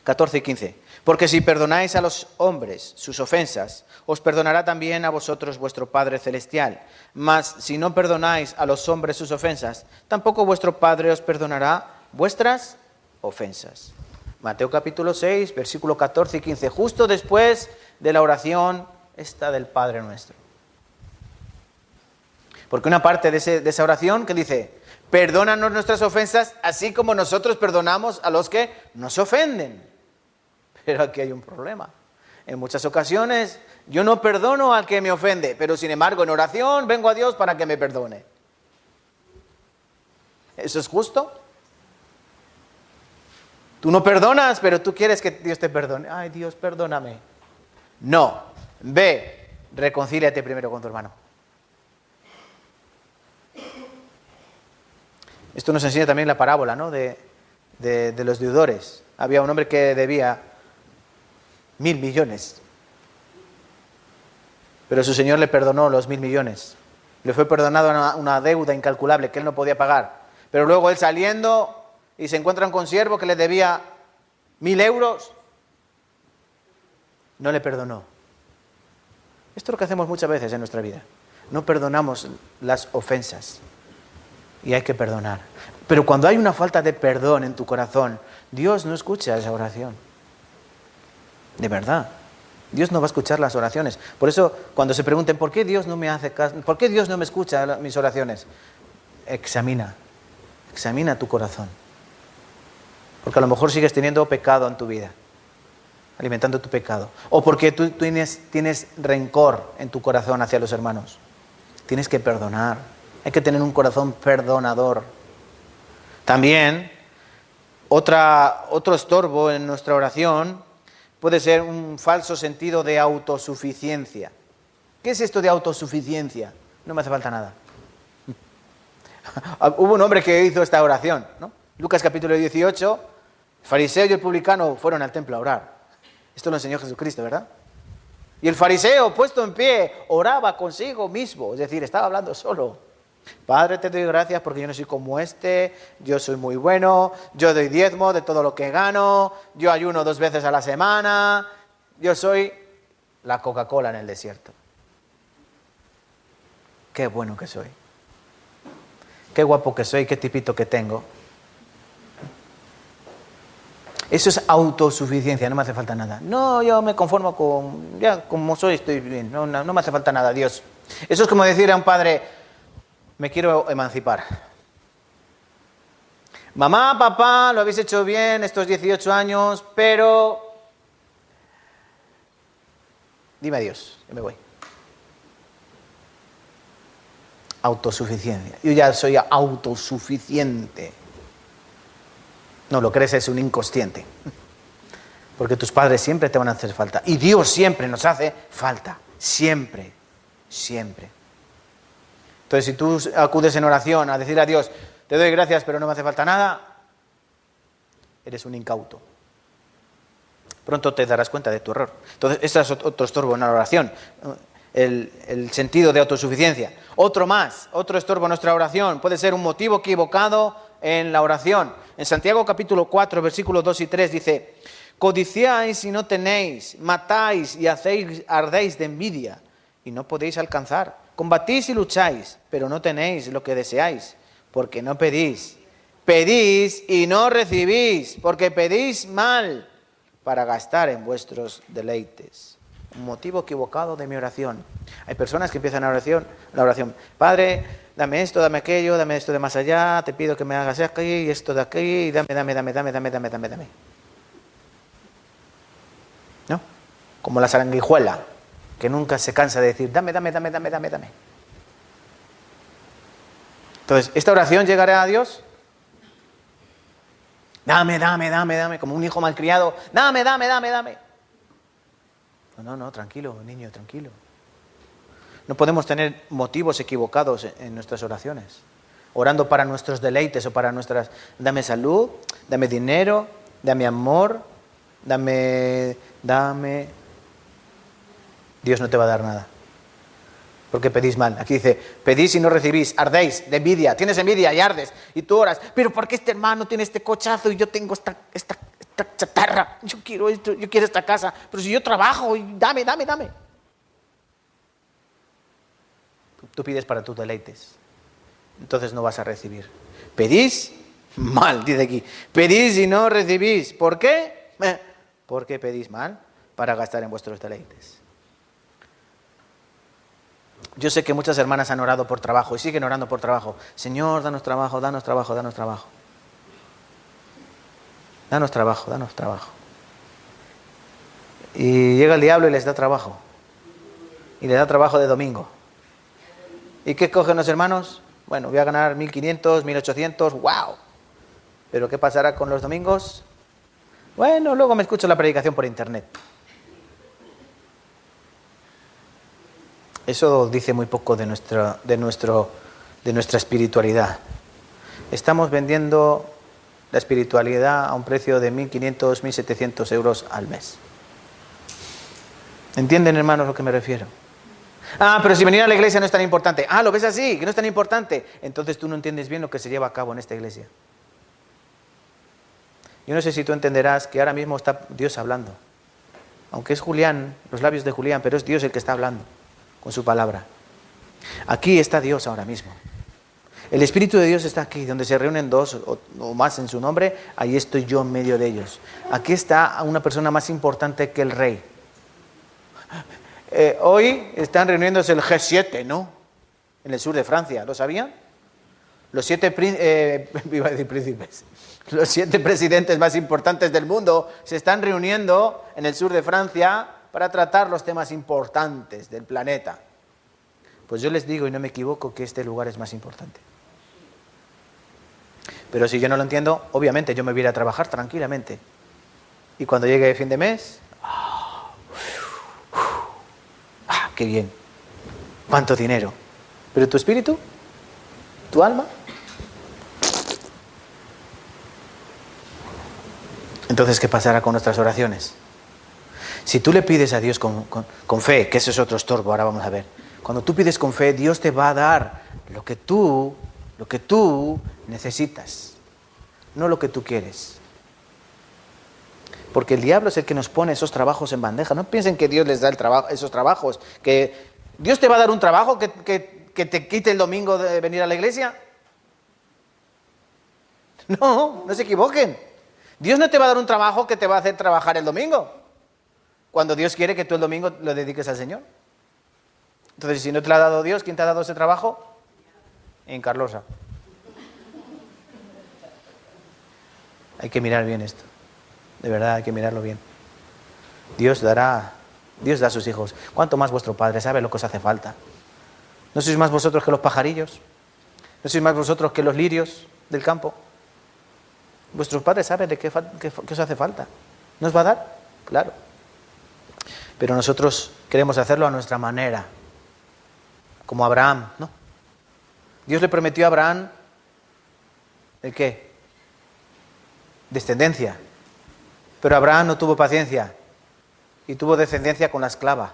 14 y 15. Porque si perdonáis a los hombres sus ofensas, os perdonará también a vosotros vuestro Padre Celestial. Mas si no perdonáis a los hombres sus ofensas, tampoco vuestro Padre os perdonará vuestras ofensas. Mateo capítulo 6, versículo 14 y 15, justo después de la oración esta del Padre Nuestro. Porque una parte de esa oración que dice, perdónanos nuestras ofensas, así como nosotros perdonamos a los que nos ofenden. Pero aquí hay un problema. En muchas ocasiones yo no perdono al que me ofende, pero sin embargo en oración vengo a Dios para que me perdone. ¿Eso es justo? Tú no perdonas, pero tú quieres que Dios te perdone. Ay, Dios, perdóname. No. Ve, reconcíliate primero con tu hermano. Esto nos enseña también la parábola, ¿no? de los deudores. Había un hombre que debía 1.000 millones. Pero su Señor le perdonó los 1.000 millones. Le fue perdonado una deuda incalculable que él no podía pagar. Pero luego él saliendo y se encuentra con un consiervo que le debía 1.000 euros, no le perdonó. Esto es lo que hacemos muchas veces en nuestra vida. No perdonamos las ofensas. Y hay que perdonar. Pero cuando hay una falta de perdón en tu corazón, Dios no escucha esa oración. De verdad. Dios no va a escuchar las oraciones. Por eso, cuando se pregunten, ¿por qué Dios no me hace caso? ¿Por qué Dios no me escucha mis oraciones? Examina tu corazón. Porque a lo mejor sigues teniendo pecado en tu vida, alimentando tu pecado. O porque tú tienes rencor en tu corazón hacia los hermanos. Tienes que perdonar. Hay que tener un corazón perdonador. También, otro estorbo en nuestra oración puede ser un falso sentido de autosuficiencia. ¿Qué es esto de autosuficiencia? No me hace falta nada. Hubo un hombre que hizo esta oración, ¿no? Lucas capítulo 18, el fariseo y el publicano fueron al templo a orar. Esto lo enseñó Jesucristo, ¿verdad? Y el fariseo, puesto en pie, oraba consigo mismo, es decir, estaba hablando solo. Padre, te doy gracias porque yo no soy como yo soy muy bueno, yo doy diezmo de todo lo que gano, yo ayuno 2 veces a la semana, yo soy la Coca-Cola en el desierto. Qué bueno que soy. Qué guapo que soy, qué tipito que tengo. Eso es autosuficiencia, no me hace falta nada. No, yo me conformo con, ya como soy estoy bien, no me hace falta nada, Dios. Eso es como decir a un padre, me quiero emancipar. Mamá, papá, lo habéis hecho bien estos 18 años, pero dime adiós, yo me voy. Autosuficiencia. Yo ya soy autosuficiente. No, lo crees, es un inconsciente. Porque tus padres siempre te van a hacer falta. Y Dios siempre nos hace falta. Siempre. Siempre. Entonces, si tú acudes en oración a decir a Dios, te doy gracias, pero no me hace falta nada, eres un incauto. Pronto te darás cuenta de tu error. Entonces, este es otro estorbo en la oración. El sentido de autosuficiencia. Otro estorbo en nuestra oración. Puede ser un motivo equivocado en la oración. En Santiago capítulo 4, versículos 2 y 3 dice, codiciáis y no tenéis, matáis y ardéis de envidia y no podéis alcanzar. Combatís y lucháis, pero no tenéis lo que deseáis, porque no pedís. Pedís y no recibís, porque pedís mal para gastar en vuestros deleites. Un motivo equivocado de mi oración. Hay personas que empiezan la oración, Padre, dame esto, dame aquello, dame esto de más allá, te pido que me hagas aquí y esto de aquí, y dame. ¿No? Como la sanguijuela, que nunca se cansa de decir, dame. Entonces, ¿esta oración llegará a Dios? Dame, como un hijo malcriado, dame. No, tranquilo, niño, tranquilo. No podemos tener motivos equivocados en nuestras oraciones. Orando para nuestros deleites o para nuestras... Dame salud, dame dinero, dame amor, dame... Dios no te va a dar nada. Porque pedís mal. Aquí dice, pedís y no recibís, ardéis de envidia. Tienes envidia y ardes. Y tú oras, pero ¿por qué este hermano tiene este cochazo y yo tengo esta chatarra? Yo quiero esto, yo quiero esta casa. Pero si yo trabajo, dame. Tú pides para tus deleites. Entonces no vas a recibir. Pedís mal, dice aquí. Pedís y no recibís. ¿Por qué? Porque pedís mal para gastar en vuestros deleites. Yo sé que muchas hermanas han orado por trabajo y siguen orando por trabajo. Señor, danos trabajo. Danos trabajo. Y llega el diablo y les da trabajo. Y les da trabajo de domingo. ¿Y qué cogen los hermanos? Bueno, voy a ganar 1.500, 1.800, ¡wow! ¿Pero qué pasará con los domingos? Bueno, luego me escucho la predicación por internet. Eso dice muy poco de nuestra espiritualidad. Estamos vendiendo la espiritualidad a un precio de 1.500, 1.700 euros al mes. ¿Entienden, hermanos, a lo que me refiero? Pero si venir a la iglesia no es tan importante. ¿Lo ves así? Que no es tan importante. Entonces tú no entiendes bien lo que se lleva a cabo en esta iglesia. Yo no sé si tú entenderás que ahora mismo está Dios hablando. Aunque es Julián, los labios de Julián, pero es Dios el que está hablando con su palabra. Aquí está Dios ahora mismo. El Espíritu de Dios está aquí, donde se reúnen 2 o más en su nombre, ahí estoy yo en medio de ellos. Aquí está una persona más importante que el rey. Hoy están reuniéndose el G7, ¿no? En el sur de Francia, ¿lo sabían? iba a decir príncipes, los 7 presidentes más importantes del mundo se están reuniendo en el sur de Francia para tratar los temas importantes del planeta. Pues yo les digo, y no me equivoco, que este lugar es más importante. Pero si yo no lo entiendo, obviamente yo me voy a ir a trabajar tranquilamente. Y cuando llegue fin de mes, ¡qué bien! ¡Cuánto dinero! ¿Pero tu espíritu? ¿Tu alma? Entonces, ¿qué pasará con nuestras oraciones? Si tú le pides a Dios con fe, que eso es otro estorbo, ahora vamos a ver. Cuando tú pides con fe, Dios te va a dar lo que tú necesitas, no lo que tú quieres. Porque el diablo es el que nos pone esos trabajos en bandeja. No piensen que Dios les da esos trabajos, que Dios te va a dar un trabajo que te quite el domingo de venir a la iglesia. No se equivoquen. Dios no te va a dar un trabajo que te va a hacer trabajar el domingo, cuando Dios quiere que tú el domingo lo dediques al Señor. Entonces, si no te lo ha dado Dios, ¿quién te ha dado ese trabajo? En Carlosa. Hay que mirar bien esto. De verdad, hay que mirarlo bien. Dios da a sus hijos. ¿Cuánto más vuestro Padre sabe lo que os hace falta? ¿No sois más vosotros que los pajarillos? ¿No sois más vosotros que los lirios del campo? Vuestros padres saben de qué os hace falta. ¿Nos va a dar? Claro. Pero nosotros queremos hacerlo a nuestra manera. Como Abraham, ¿no? Dios le prometió a Abraham, ¿el qué? Descendencia. Pero Abraham no tuvo paciencia y tuvo descendencia con la esclava.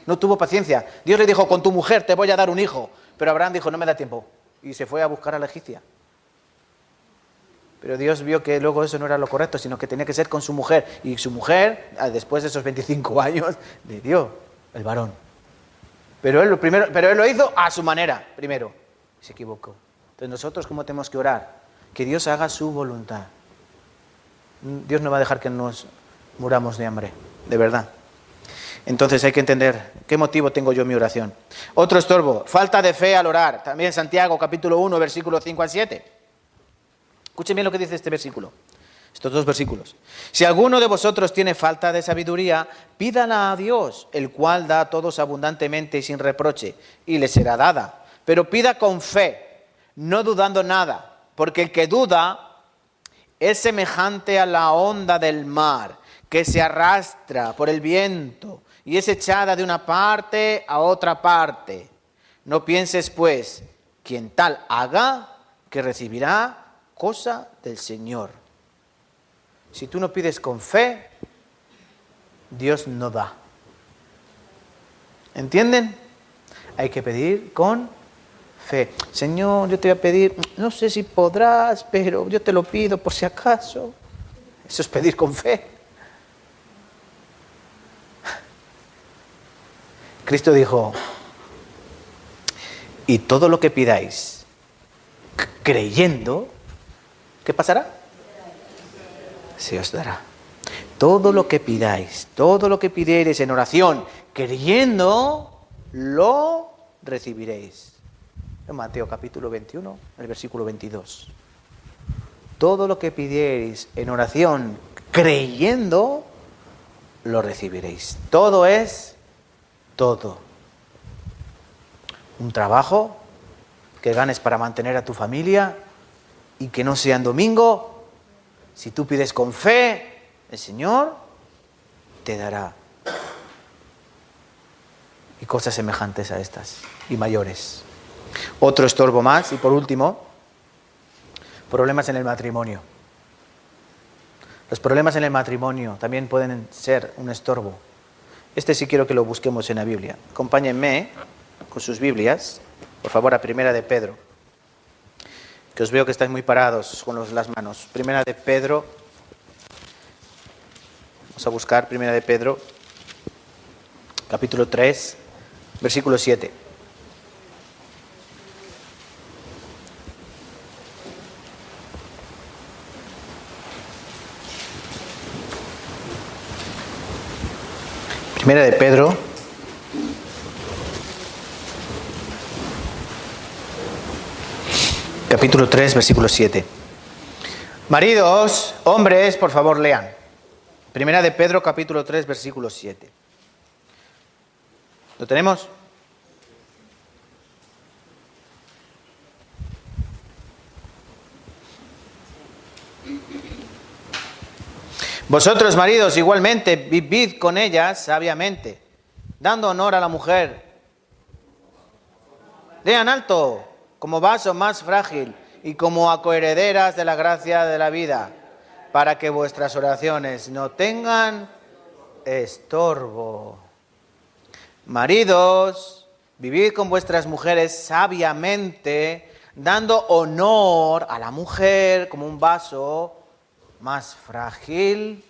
No tuvo paciencia. Dios le dijo, con tu mujer te voy a dar un hijo. Pero Abraham dijo, no me da tiempo. Y se fue a buscar a la egipcia. Pero Dios vio que luego eso no era lo correcto, sino que tenía que ser con su mujer. Y su mujer, después de esos 25 años, le dio el varón. Pero él lo hizo a su manera, primero. Se equivocó. Entonces nosotros, ¿cómo tenemos que orar? Que Dios haga su voluntad. Dios no va a dejar que nos muramos de hambre, de verdad. Entonces hay que entender qué motivo tengo yo en mi oración. Otro estorbo, falta de fe al orar. También Santiago, capítulo 1, versículos 5 al 7. Escuchen bien lo que dice este versículo, estos 2 versículos. Si alguno de vosotros tiene falta de sabiduría, pídala a Dios, el cual da a todos abundantemente y sin reproche, y le será dada. Pero pida con fe, no dudando nada, porque el que duda es semejante a la onda del mar, que se arrastra por el viento y es echada de una parte a otra parte. No pienses, pues, quien tal haga, que recibirá cosa del Señor. Si tú no pides con fe, Dios no da. ¿Entienden? Hay que pedir con fe. Señor, yo te voy a pedir, no sé si podrás, pero yo te lo pido por si acaso. Eso es pedir con fe. Cristo dijo, y todo lo que pidáis creyendo, ¿qué pasará? Se os dará. Todo lo que pidáis, todo lo que pidiereis en oración, creyendo, lo recibiréis. En Mateo capítulo 21, el versículo 22. Todo lo que pidiereis en oración, creyendo, lo recibiréis. Todo es todo. Un trabajo que ganes para mantener a tu familia y que no sea en domingo. Si tú pides con fe, el Señor te dará. Y cosas semejantes a estas y mayores. Otro estorbo más, y por último, problemas en el matrimonio. Los problemas en el matrimonio también pueden ser un estorbo. Este sí quiero que lo busquemos en la Biblia. Acompáñenme con sus Biblias, por favor, a Primera de Pedro, que os veo que estáis muy parados con las manos. Primera de Pedro, vamos a buscar Primera de Pedro, capítulo 3, versículo 7. Primera de Pedro, Capítulo 3, versículo 7. Maridos, hombres, por favor lean. Primera de Pedro, capítulo 3, versículo 7. ¿Lo tenemos? Vosotros, maridos, igualmente, vivid con ellas sabiamente, dando honor a la mujer. Lean alto, como vaso más frágil y como coherederas de la gracia de la vida, para que vuestras oraciones no tengan estorbo. Maridos, vivid con vuestras mujeres sabiamente, dando honor a la mujer como un vaso más frágil.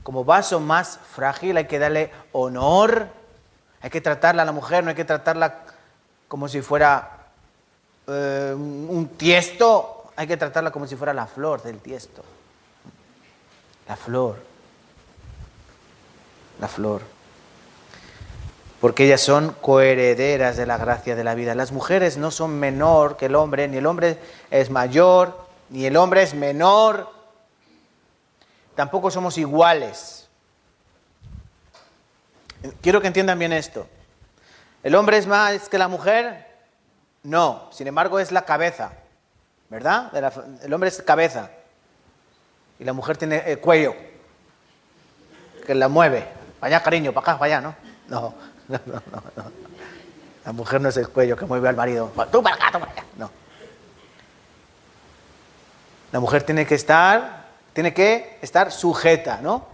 Como vaso más frágil hay que darle honor. Hay que tratarla a la mujer, no hay que tratarla como si fuera un tiesto. Hay que tratarla como si fuera la flor del tiesto. La flor. La flor. Porque ellas son coherederas de la gracia de la vida. Las mujeres no son menor que el hombre, ni el hombre es mayor, ni el hombre es menor. Tampoco somos iguales. Quiero que entiendan bien esto. ¿El hombre es más que la mujer? No. Sin embargo, es la cabeza. ¿Verdad? El hombre es cabeza. Y la mujer tiene el cuello. Que la mueve. Para allá, cariño, para acá, para allá, ¿no? No. La mujer no es el cuello que mueve al marido. Tú para acá, tú para allá. No. La mujer tiene que estar sujeta, ¿no?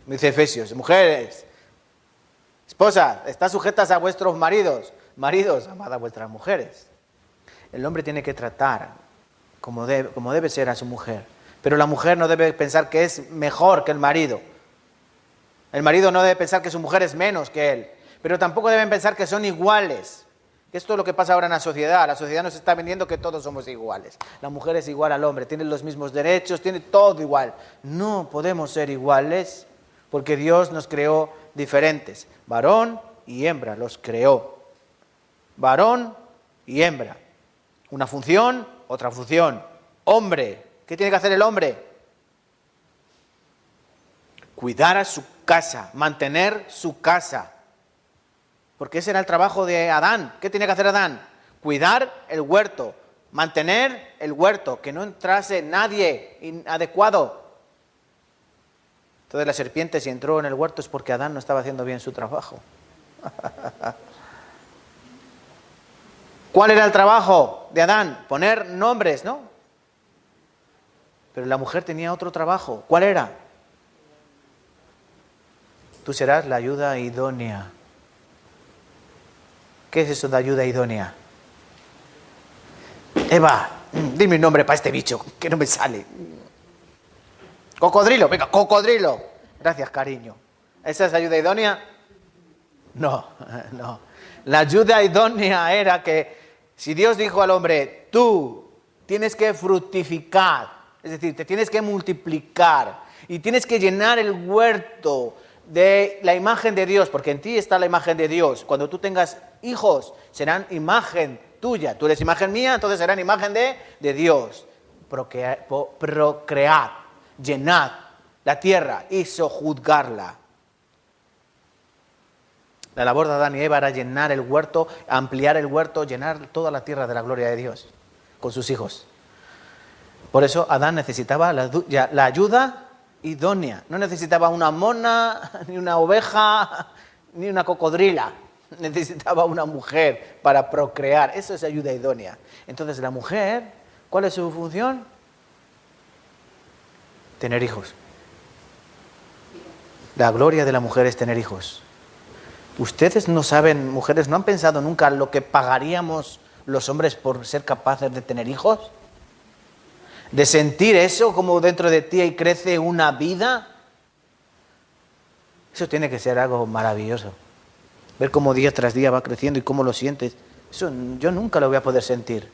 Me dice Efesios, mujeres, esposas, estad sujetas a vuestros maridos. Maridos, amad a vuestras mujeres. El hombre tiene que tratar como debe ser a su mujer. Pero la mujer no debe pensar que es mejor que el marido. El marido no debe pensar que su mujer es menos que él. Pero tampoco deben pensar que son iguales. Esto es lo que pasa ahora en la sociedad. La sociedad nos está vendiendo que todos somos iguales. La mujer es igual al hombre, tiene los mismos derechos, tiene todo igual. No podemos ser iguales porque Dios nos creó diferentes. Varón y hembra los creó. Varón y hembra. Una función, otra función. Hombre. ¿Qué tiene que hacer el hombre? Cuidar a su casa, mantener su casa. Porque ese era el trabajo de Adán. ¿Qué tenía que hacer Adán? Cuidar el huerto, mantener el huerto, que no entrase nadie inadecuado. Entonces la serpiente, si entró en el huerto, es porque Adán no estaba haciendo bien su trabajo. ¿Cuál era el trabajo de Adán? Poner nombres, ¿no? Pero la mujer tenía otro trabajo. ¿Cuál era? Tú serás la ayuda idónea. ¿Qué es eso de ayuda idónea? Eva, dime un nombre para este bicho, que no me sale. Cocodrilo, venga, cocodrilo. Gracias, cariño. ¿Esa es ayuda idónea? No. La ayuda idónea era que si Dios dijo al hombre, tú tienes que fructificar, es decir, te tienes que multiplicar y tienes que llenar el huerto de la imagen de Dios, porque en ti está la imagen de Dios. Cuando tú tengas hijos, serán imagen tuya. Tú eres imagen mía, entonces serán imagen de Dios. Procread, llenad la tierra y sojuzgarla. La labor de Adán y Eva era llenar el huerto, ampliar el huerto, llenar toda la tierra de la gloria de Dios con sus hijos. Por eso Adán necesitaba la ayuda idónea. No necesitaba una mona, ni una oveja, ni una cocodrila. Necesitaba una mujer para procrear. Eso es ayuda idónea. Entonces la mujer, ¿cuál es su función? Tener hijos. La gloria de la mujer es tener hijos. Ustedes no saben, mujeres, ¿no han pensado nunca lo que pagaríamos los hombres por ser capaces de tener hijos? De sentir eso como dentro de ti y crece una vida. Eso tiene que ser algo maravilloso. Ver cómo día tras día va creciendo y cómo lo sientes. Eso yo nunca lo voy a poder sentir.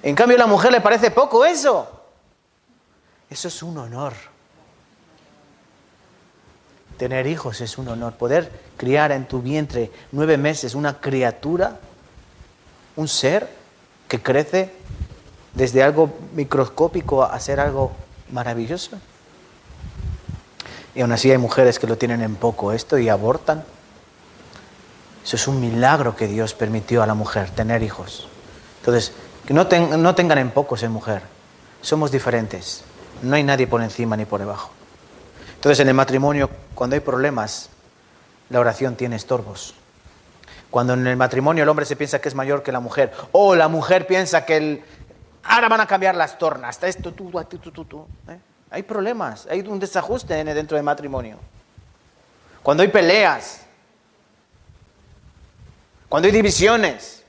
En cambio a la mujer le parece poco eso. Eso es un honor. Tener hijos es un honor. Poder criar en tu vientre 9 meses una criatura, un ser que crece desde algo microscópico a ser algo maravilloso. Y aún así hay mujeres que lo tienen en poco esto y abortan. Eso es un milagro que Dios permitió a la mujer, tener hijos. Entonces, que no tengan en poco ser mujer. Somos diferentes. No hay nadie por encima ni por debajo. Entonces, en el matrimonio, cuando hay problemas, la oración tiene estorbos. Cuando en el matrimonio el hombre se piensa que es mayor que la mujer, o la mujer piensa que ahora van a cambiar las tornas, esto, tú. Hay problemas, hay un desajuste dentro del matrimonio. Cuando hay peleas, cuando hay divisiones,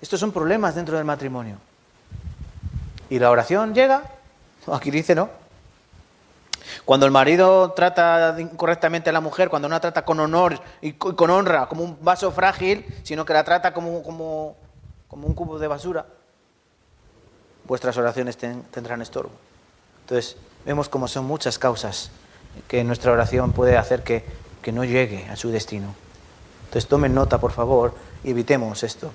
estos son problemas dentro del matrimonio. ¿Y la oración llega? Aquí dice no. Cuando el marido trata incorrectamente a la mujer, cuando no la trata con honor y con honra, como un vaso frágil, sino que la trata como un cubo de basura, vuestras oraciones tendrán estorbo. Entonces, vemos como son muchas causas que nuestra oración puede hacer que no llegue a su destino. Entonces, tomen nota, por favor, y evitemos esto.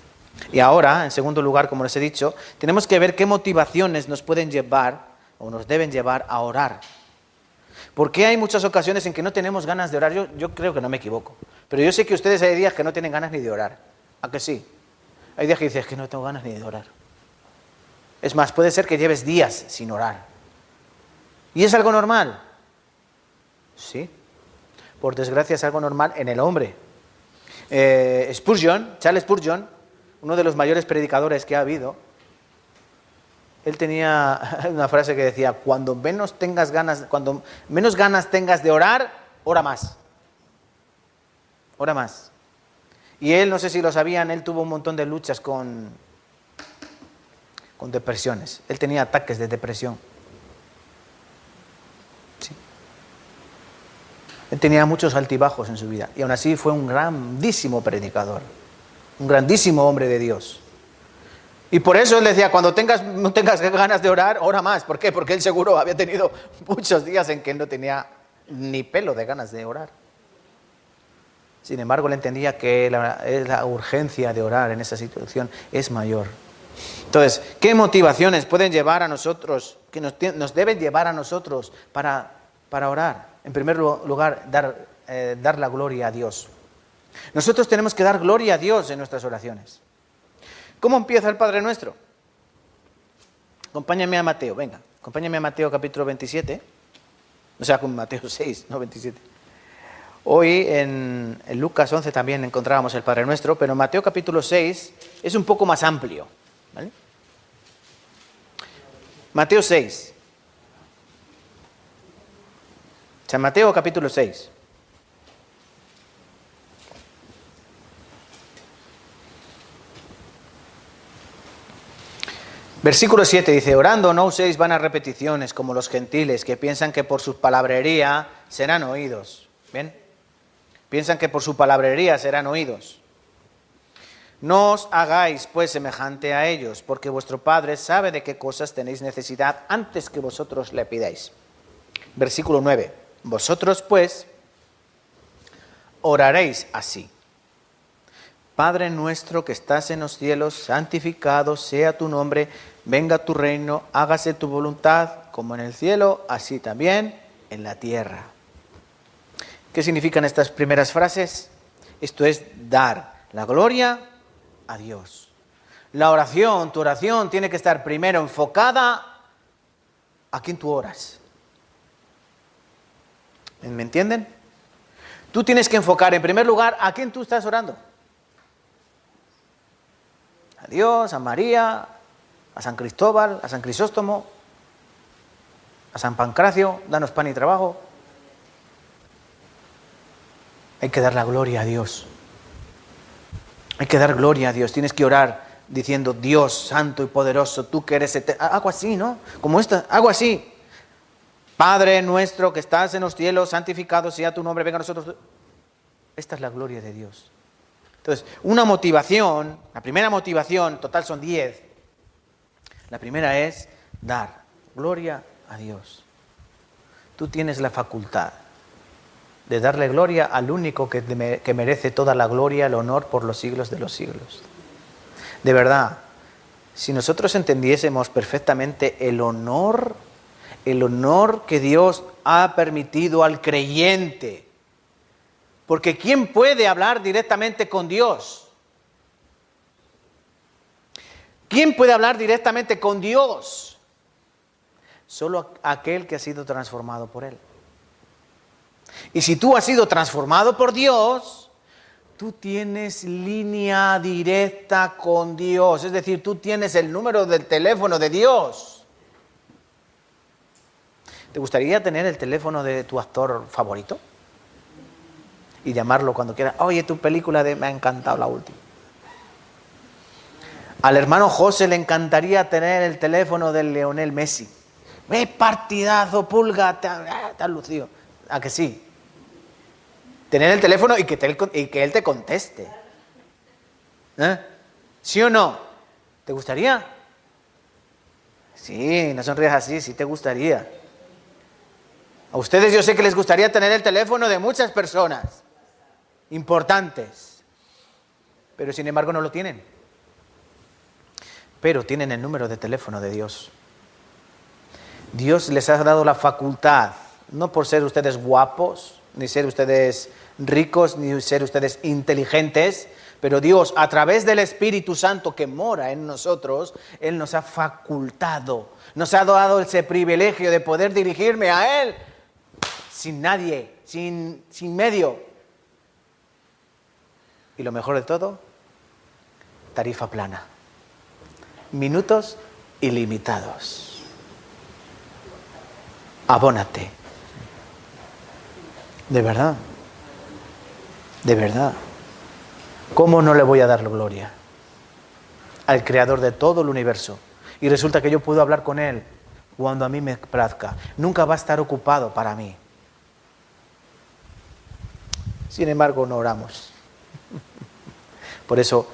Y ahora, en segundo lugar, como les he dicho, tenemos que ver qué motivaciones nos pueden llevar o nos deben llevar a orar. Porque hay muchas ocasiones en que no tenemos ganas de orar. Yo creo que no me equivoco. Pero yo sé que ustedes hay días que no tienen ganas ni de orar. ¿A que sí? Hay días que dices que no tengo ganas ni de orar. Es más, puede ser que lleves días sin orar. ¿Y es algo normal? Sí. Por desgracia es algo normal en el hombre. Charles Spurgeon, uno de los mayores predicadores que ha habido, él tenía una frase que decía, cuando menos ganas tengas de orar, ora más. Ora más. Y él, no sé si lo sabían, él tuvo un montón de luchas con depresiones. Él tenía ataques de depresión. Sí. Él tenía muchos altibajos en su vida. Y aún así fue un grandísimo predicador. Un grandísimo hombre de Dios. Y por eso él decía, cuando no tengas ganas de orar, ora más. ¿Por qué? Porque él seguro había tenido muchos días en que él no tenía ni pelo de ganas de orar. Sin embargo, él entendía que la urgencia de orar en esa situación es mayor. Entonces, ¿qué motivaciones pueden llevar a nosotros, que nos deben llevar a nosotros para orar? En primer lugar, dar la gloria a Dios. Nosotros tenemos que dar gloria a Dios en nuestras oraciones. ¿Cómo empieza el Padre Nuestro? Acompáñame a Mateo, venga. Acompáñame a Mateo capítulo 27. O sea, con Mateo 6, no 27. Hoy en Lucas 11 también encontrábamos el Padre Nuestro, pero en Mateo capítulo 6 es un poco más amplio. ¿Vale? Mateo 6. San Mateo capítulo 6. Versículo 7 dice, orando no uséis vanas repeticiones como los gentiles que piensan que por su palabrería serán oídos. ¿Bien? Piensan que por su palabrería serán oídos. No os hagáis pues semejante a ellos, porque vuestro Padre sabe de qué cosas tenéis necesidad antes que vosotros le pidáis. Versículo 9. Vosotros pues oraréis así. Padre nuestro que estás en los cielos, santificado sea tu nombre, venga tu reino, hágase tu voluntad, como en el cielo, así también en la tierra. ¿Qué significan estas primeras frases? Esto es dar la gloria a Dios. La oración, tu oración tiene que estar primero enfocada a quien tú oras. ¿Me entienden? Tú tienes que enfocar en primer lugar a quién tú estás orando. A Dios, a María, a San Cristóbal, a San Crisóstomo, a San Pancracio, danos pan y trabajo. Hay que dar la gloria a Dios. Hay que dar gloria a Dios. Tienes que orar diciendo, Dios santo y poderoso, tú que eres eterno. Algo así, ¿no? Como esta, algo así. Padre nuestro que estás en los cielos, santificado sea tu nombre, venga a nosotros. Esta es la gloria de Dios. Entonces, una motivación, la primera motivación, total son 10. La primera es dar gloria a Dios. Tú tienes la facultad de darle gloria al único que merece toda la gloria, el honor por los siglos de los siglos. De verdad, Si nosotros entendiésemos perfectamente el honor que Dios ha permitido al creyente, porque ¿quién puede hablar directamente con Dios? ¿Quién puede hablar directamente con Dios? Solo aquel que ha sido transformado por Él. Y si tú has sido transformado por Dios, tú tienes línea directa con Dios. Es decir, tú tienes el número del teléfono de Dios. ¿Te gustaría tener el teléfono de tu actor favorito? Y llamarlo cuando quieras. Oye, tu película me ha encantado la última. Al hermano José le encantaría tener el teléfono de Lionel Messi. ¡Ve partidazo, Pulga! Te has lucido. ¿A que sí? Tener el teléfono y que él te conteste. ¿Sí o no? ¿Te gustaría? Sí, no sonrías así, sí te gustaría. A ustedes yo sé que les gustaría tener el teléfono de muchas personas importantes, pero sin embargo no lo tienen. Pero tienen el número de teléfono de Dios. Dios les ha dado la facultad, no por ser ustedes guapos, ni ser ustedes ricos, ni ser ustedes inteligentes, pero Dios, a través del Espíritu Santo que mora en nosotros, Él nos ha facultado, nos ha dado ese privilegio de poder dirigirme a Él sin nadie, sin medio. Y lo mejor de todo, tarifa plana. Minutos ilimitados. Abónate. De verdad. De verdad. ¿Cómo no le voy a dar la gloria al creador de todo el universo? Y resulta que yo puedo hablar con Él cuando a mí me plazca. Nunca va a estar ocupado para mí. Sin embargo, no oramos. Por eso,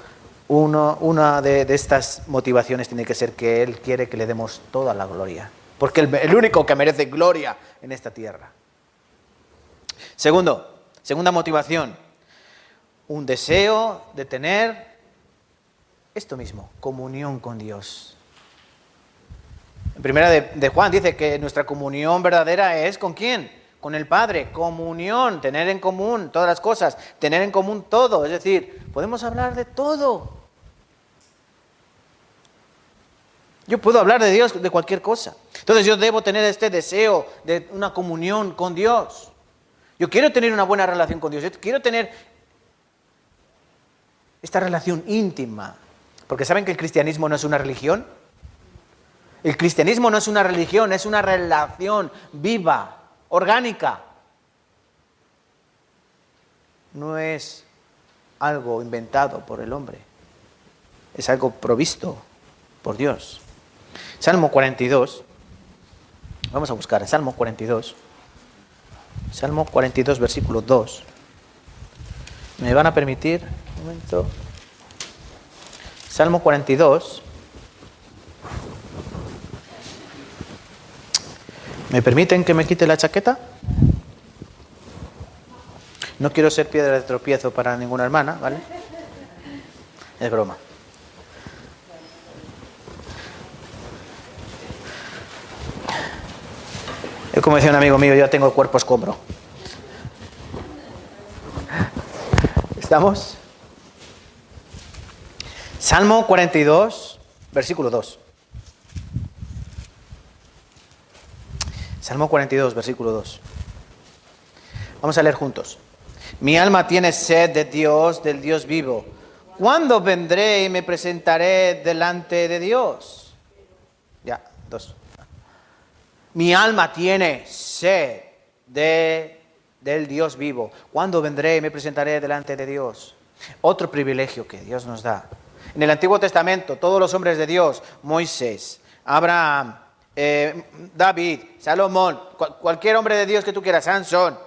una de estas motivaciones tiene que ser que Él quiere que le demos toda la gloria. Porque el único que merece gloria en esta tierra. Segunda motivación. Un deseo de tener esto mismo, comunión con Dios. En primera de Juan dice que nuestra comunión verdadera es ¿con quién? Con el Padre. Comunión, tener en común todas las cosas, tener en común todo. Es decir, podemos hablar de todo. Yo puedo hablar de Dios de cualquier cosa. Entonces yo debo tener este deseo de una comunión con Dios. Yo quiero tener una buena relación con Dios. Yo quiero tener esta relación íntima. Porque ¿saben que el cristianismo no es una religión? El cristianismo no es una religión, es una relación viva, orgánica. No es algo inventado por el hombre. Es algo provisto por Dios. Salmo 42. Vamos a buscar el Salmo 42. Salmo 42, versículo 2. ¿Me van a permitir un momento? Salmo 42. ¿Me permiten que me quite la chaqueta? No quiero ser piedra de tropiezo para ninguna hermana, ¿vale? Es broma. Es como decía un amigo mío, yo tengo el cuerpo escombro. ¿Estamos? Salmo 42, versículo 2. Salmo 42, versículo 2. Vamos a leer juntos. Mi alma tiene sed de Dios, del Dios vivo. ¿Cuándo vendré y me presentaré delante de Dios? Ya, 2. Mi alma tiene sed del Dios vivo. ¿Cuándo vendré y me presentaré delante de Dios? Otro privilegio que Dios nos da. En el Antiguo Testamento, todos los hombres de Dios, Moisés, Abraham, David, Salomón, cualquier hombre de Dios que tú quieras, Sansón.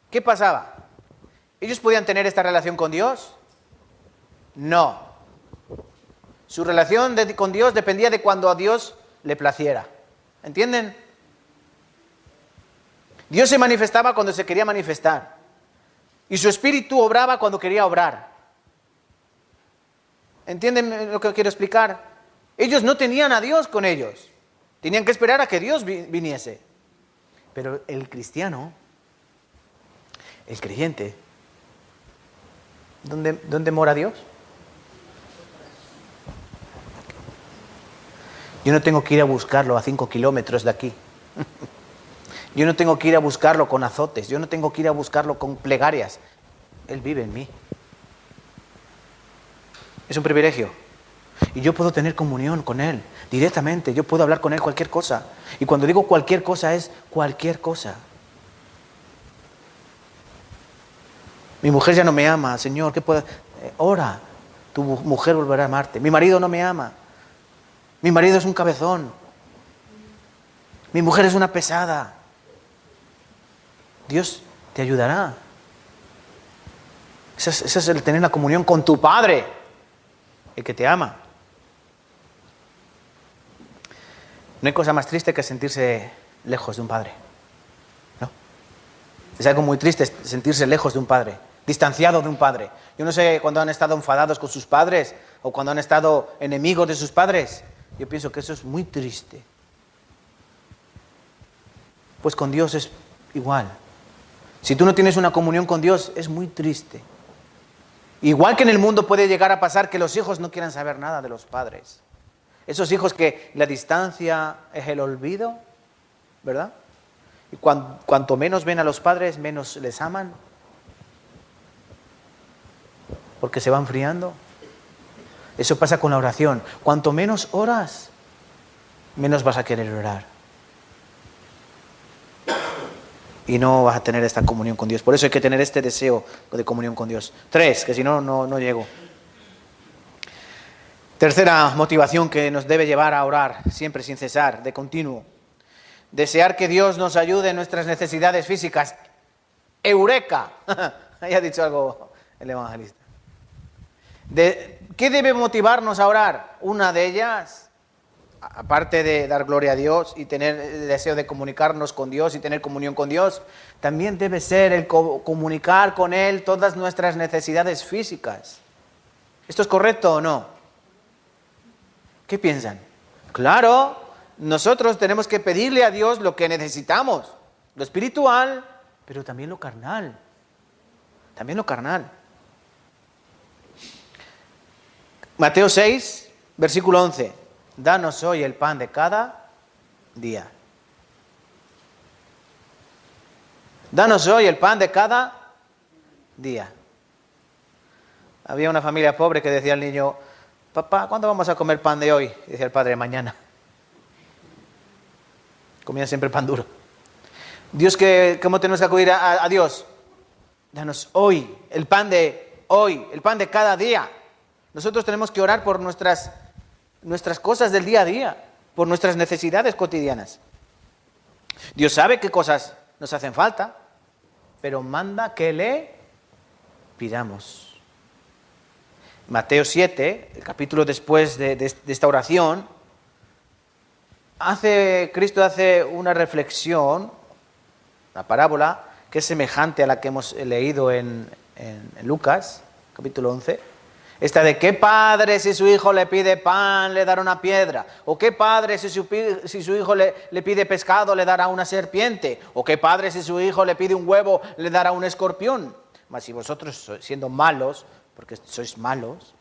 ¿Qué pasaba? ¿Ellos podían tener esta relación con Dios? No. Su relación con Dios dependía de cuando a Dios le placiera. ¿Entienden? Dios se manifestaba cuando se quería manifestar. Y su espíritu obraba cuando quería obrar. ¿Entienden lo que quiero explicar? Ellos no tenían a Dios con ellos. Tenían que esperar a que Dios viniese. Pero el cristiano, el creyente, ¿dónde mora Dios? Yo no tengo que ir a buscarlo a 5 kilómetros de aquí. Yo no tengo que ir a buscarlo con azotes. Yo no tengo que ir a buscarlo con plegarias. Él vive en mí. Es un privilegio. Y yo puedo tener comunión con Él directamente. Yo puedo hablar con Él cualquier cosa. Y cuando digo cualquier cosa, es cualquier cosa. Mi mujer ya no me ama. Señor, ¿qué puedo? Ora. Tu mujer volverá a amarte. Mi marido no me ama. Mi marido es un cabezón. Mi mujer es una pesada. Dios te ayudará. Ese es el tener la comunión con tu Padre, el que te ama. No hay cosa más triste que sentirse lejos de un padre, ¿no? Es algo muy triste sentirse lejos de un padre, distanciado de un padre. Yo no sé cuando han estado enfadados con sus padres o cuando han estado enemigos de sus padres. Yo pienso que eso es muy triste. Pues con Dios es igual. Si tú no tienes una comunión con Dios, es muy triste. Igual que en el mundo puede llegar a pasar que los hijos no quieran saber nada de los padres. Esos hijos que la distancia es el olvido, ¿verdad? Y cuanto menos ven a los padres, menos les aman. Porque se van enfriando. Eso pasa con la oración. Cuanto menos oras, menos vas a querer orar. Y no vas a tener esta comunión con Dios. Por eso hay que tener este deseo de comunión con Dios. 3, que si no, no llego. Tercera motivación que nos debe llevar a orar, siempre sin cesar, de continuo. Desear que Dios nos ayude en nuestras necesidades físicas. ¡Eureka! Ahí ha dicho algo el evangelista. ¿Qué debe motivarnos a orar? Una de ellas, aparte de dar gloria a Dios y tener el deseo de comunicarnos con Dios y tener comunión con Dios, también debe ser el comunicar con Él todas nuestras necesidades físicas. ¿Esto es correcto o no? ¿Qué piensan? Claro, nosotros tenemos que pedirle a Dios lo que necesitamos, lo espiritual, pero también lo carnal. También lo carnal. Mateo 6, versículo 11. Danos hoy el pan de cada día. Danos hoy el pan de cada día. Había una familia pobre que decía al niño: papá, ¿cuándo vamos a comer pan de hoy? Y decía el padre: mañana. Comían siempre pan duro. Dios, ¿cómo tenemos que acudir a Dios? Danos hoy, el pan de hoy, el pan de cada día. Nosotros tenemos que orar por nuestras cosas del día a día, por nuestras necesidades cotidianas. Dios sabe qué cosas nos hacen falta, pero manda que le pidamos. Mateo 7, el capítulo después de esta oración, Cristo hace una reflexión, una parábola, que es semejante a la que hemos leído en Lucas, capítulo 11. Esta de: ¿qué padre si su hijo le pide pan le dará una piedra? ¿O qué padre si su hijo le pide pescado le dará una serpiente? ¿O qué padre si su hijo le pide un huevo le dará un escorpión? Mas si vosotros, siendo malos, porque sois malos,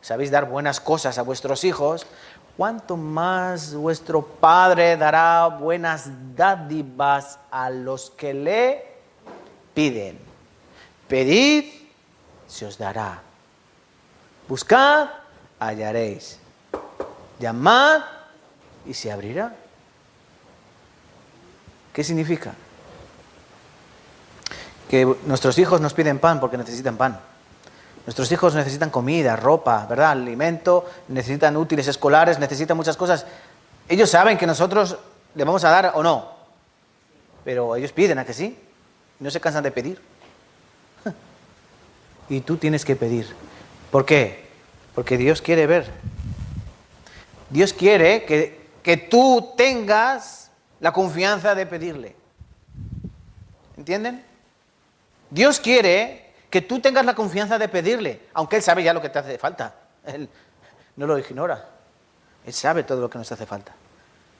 sabéis dar buenas cosas a vuestros hijos, ¿cuánto más vuestro Padre dará buenas dádivas a los que le piden? Pedid, se os dará. Buscad, hallaréis. Llamad y se abrirá. ¿Qué significa? Que nuestros hijos nos piden pan porque necesitan pan. Nuestros hijos necesitan comida, ropa, ¿verdad? Alimento, necesitan útiles escolares, necesitan muchas cosas. Ellos saben que nosotros le vamos a dar o no. Pero ellos piden, ¿a que sí? No se cansan de pedir. Y tú tienes que pedir. ¿Por qué? Porque Dios quiere ver. Dios quiere que tú tengas la confianza de pedirle. ¿Entienden? Dios quiere que tú tengas la confianza de pedirle, aunque Él sabe ya lo que te hace falta. Él no lo ignora. Él sabe todo lo que nos hace falta.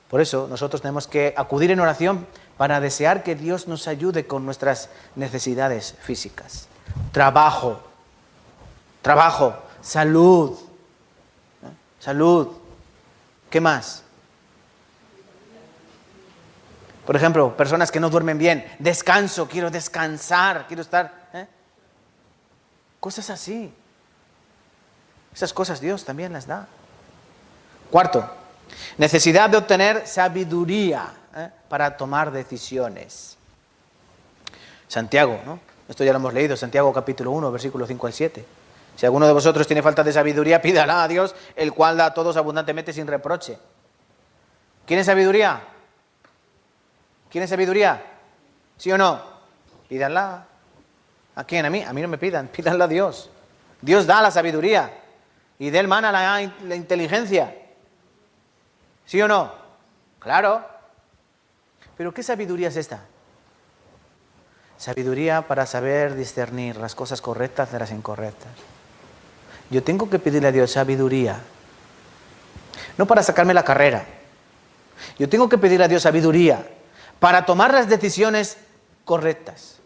Por eso nosotros tenemos que acudir en oración para desear que Dios nos ayude con nuestras necesidades físicas. Trabajo, salud, salud. ¿Qué más? Por ejemplo, personas que no duermen bien. Descanso, quiero descansar, quiero estar... Cosas así. Esas cosas Dios también las da. Cuarto, necesidad de obtener sabiduría para tomar decisiones. Santiago, ¿no? Esto ya lo hemos leído, Santiago capítulo 1, versículos 5 al 7. Si alguno de vosotros tiene falta de sabiduría, pídala a Dios, el cual da a todos abundantemente sin reproche. ¿Quieren sabiduría? ¿Quieren sabiduría? ¿Sí o no? Pídanla. ¿A quién? ¿A mí? A mí no me pidan, pídanla a Dios. Dios da la sabiduría y de él mana la inteligencia. ¿Sí o no? Claro. ¿Pero qué sabiduría es esta? Sabiduría para saber discernir las cosas correctas de las incorrectas. Yo tengo que pedirle a Dios sabiduría, no para sacarme la carrera. Yo tengo que pedirle a Dios sabiduría para tomar las decisiones correctas.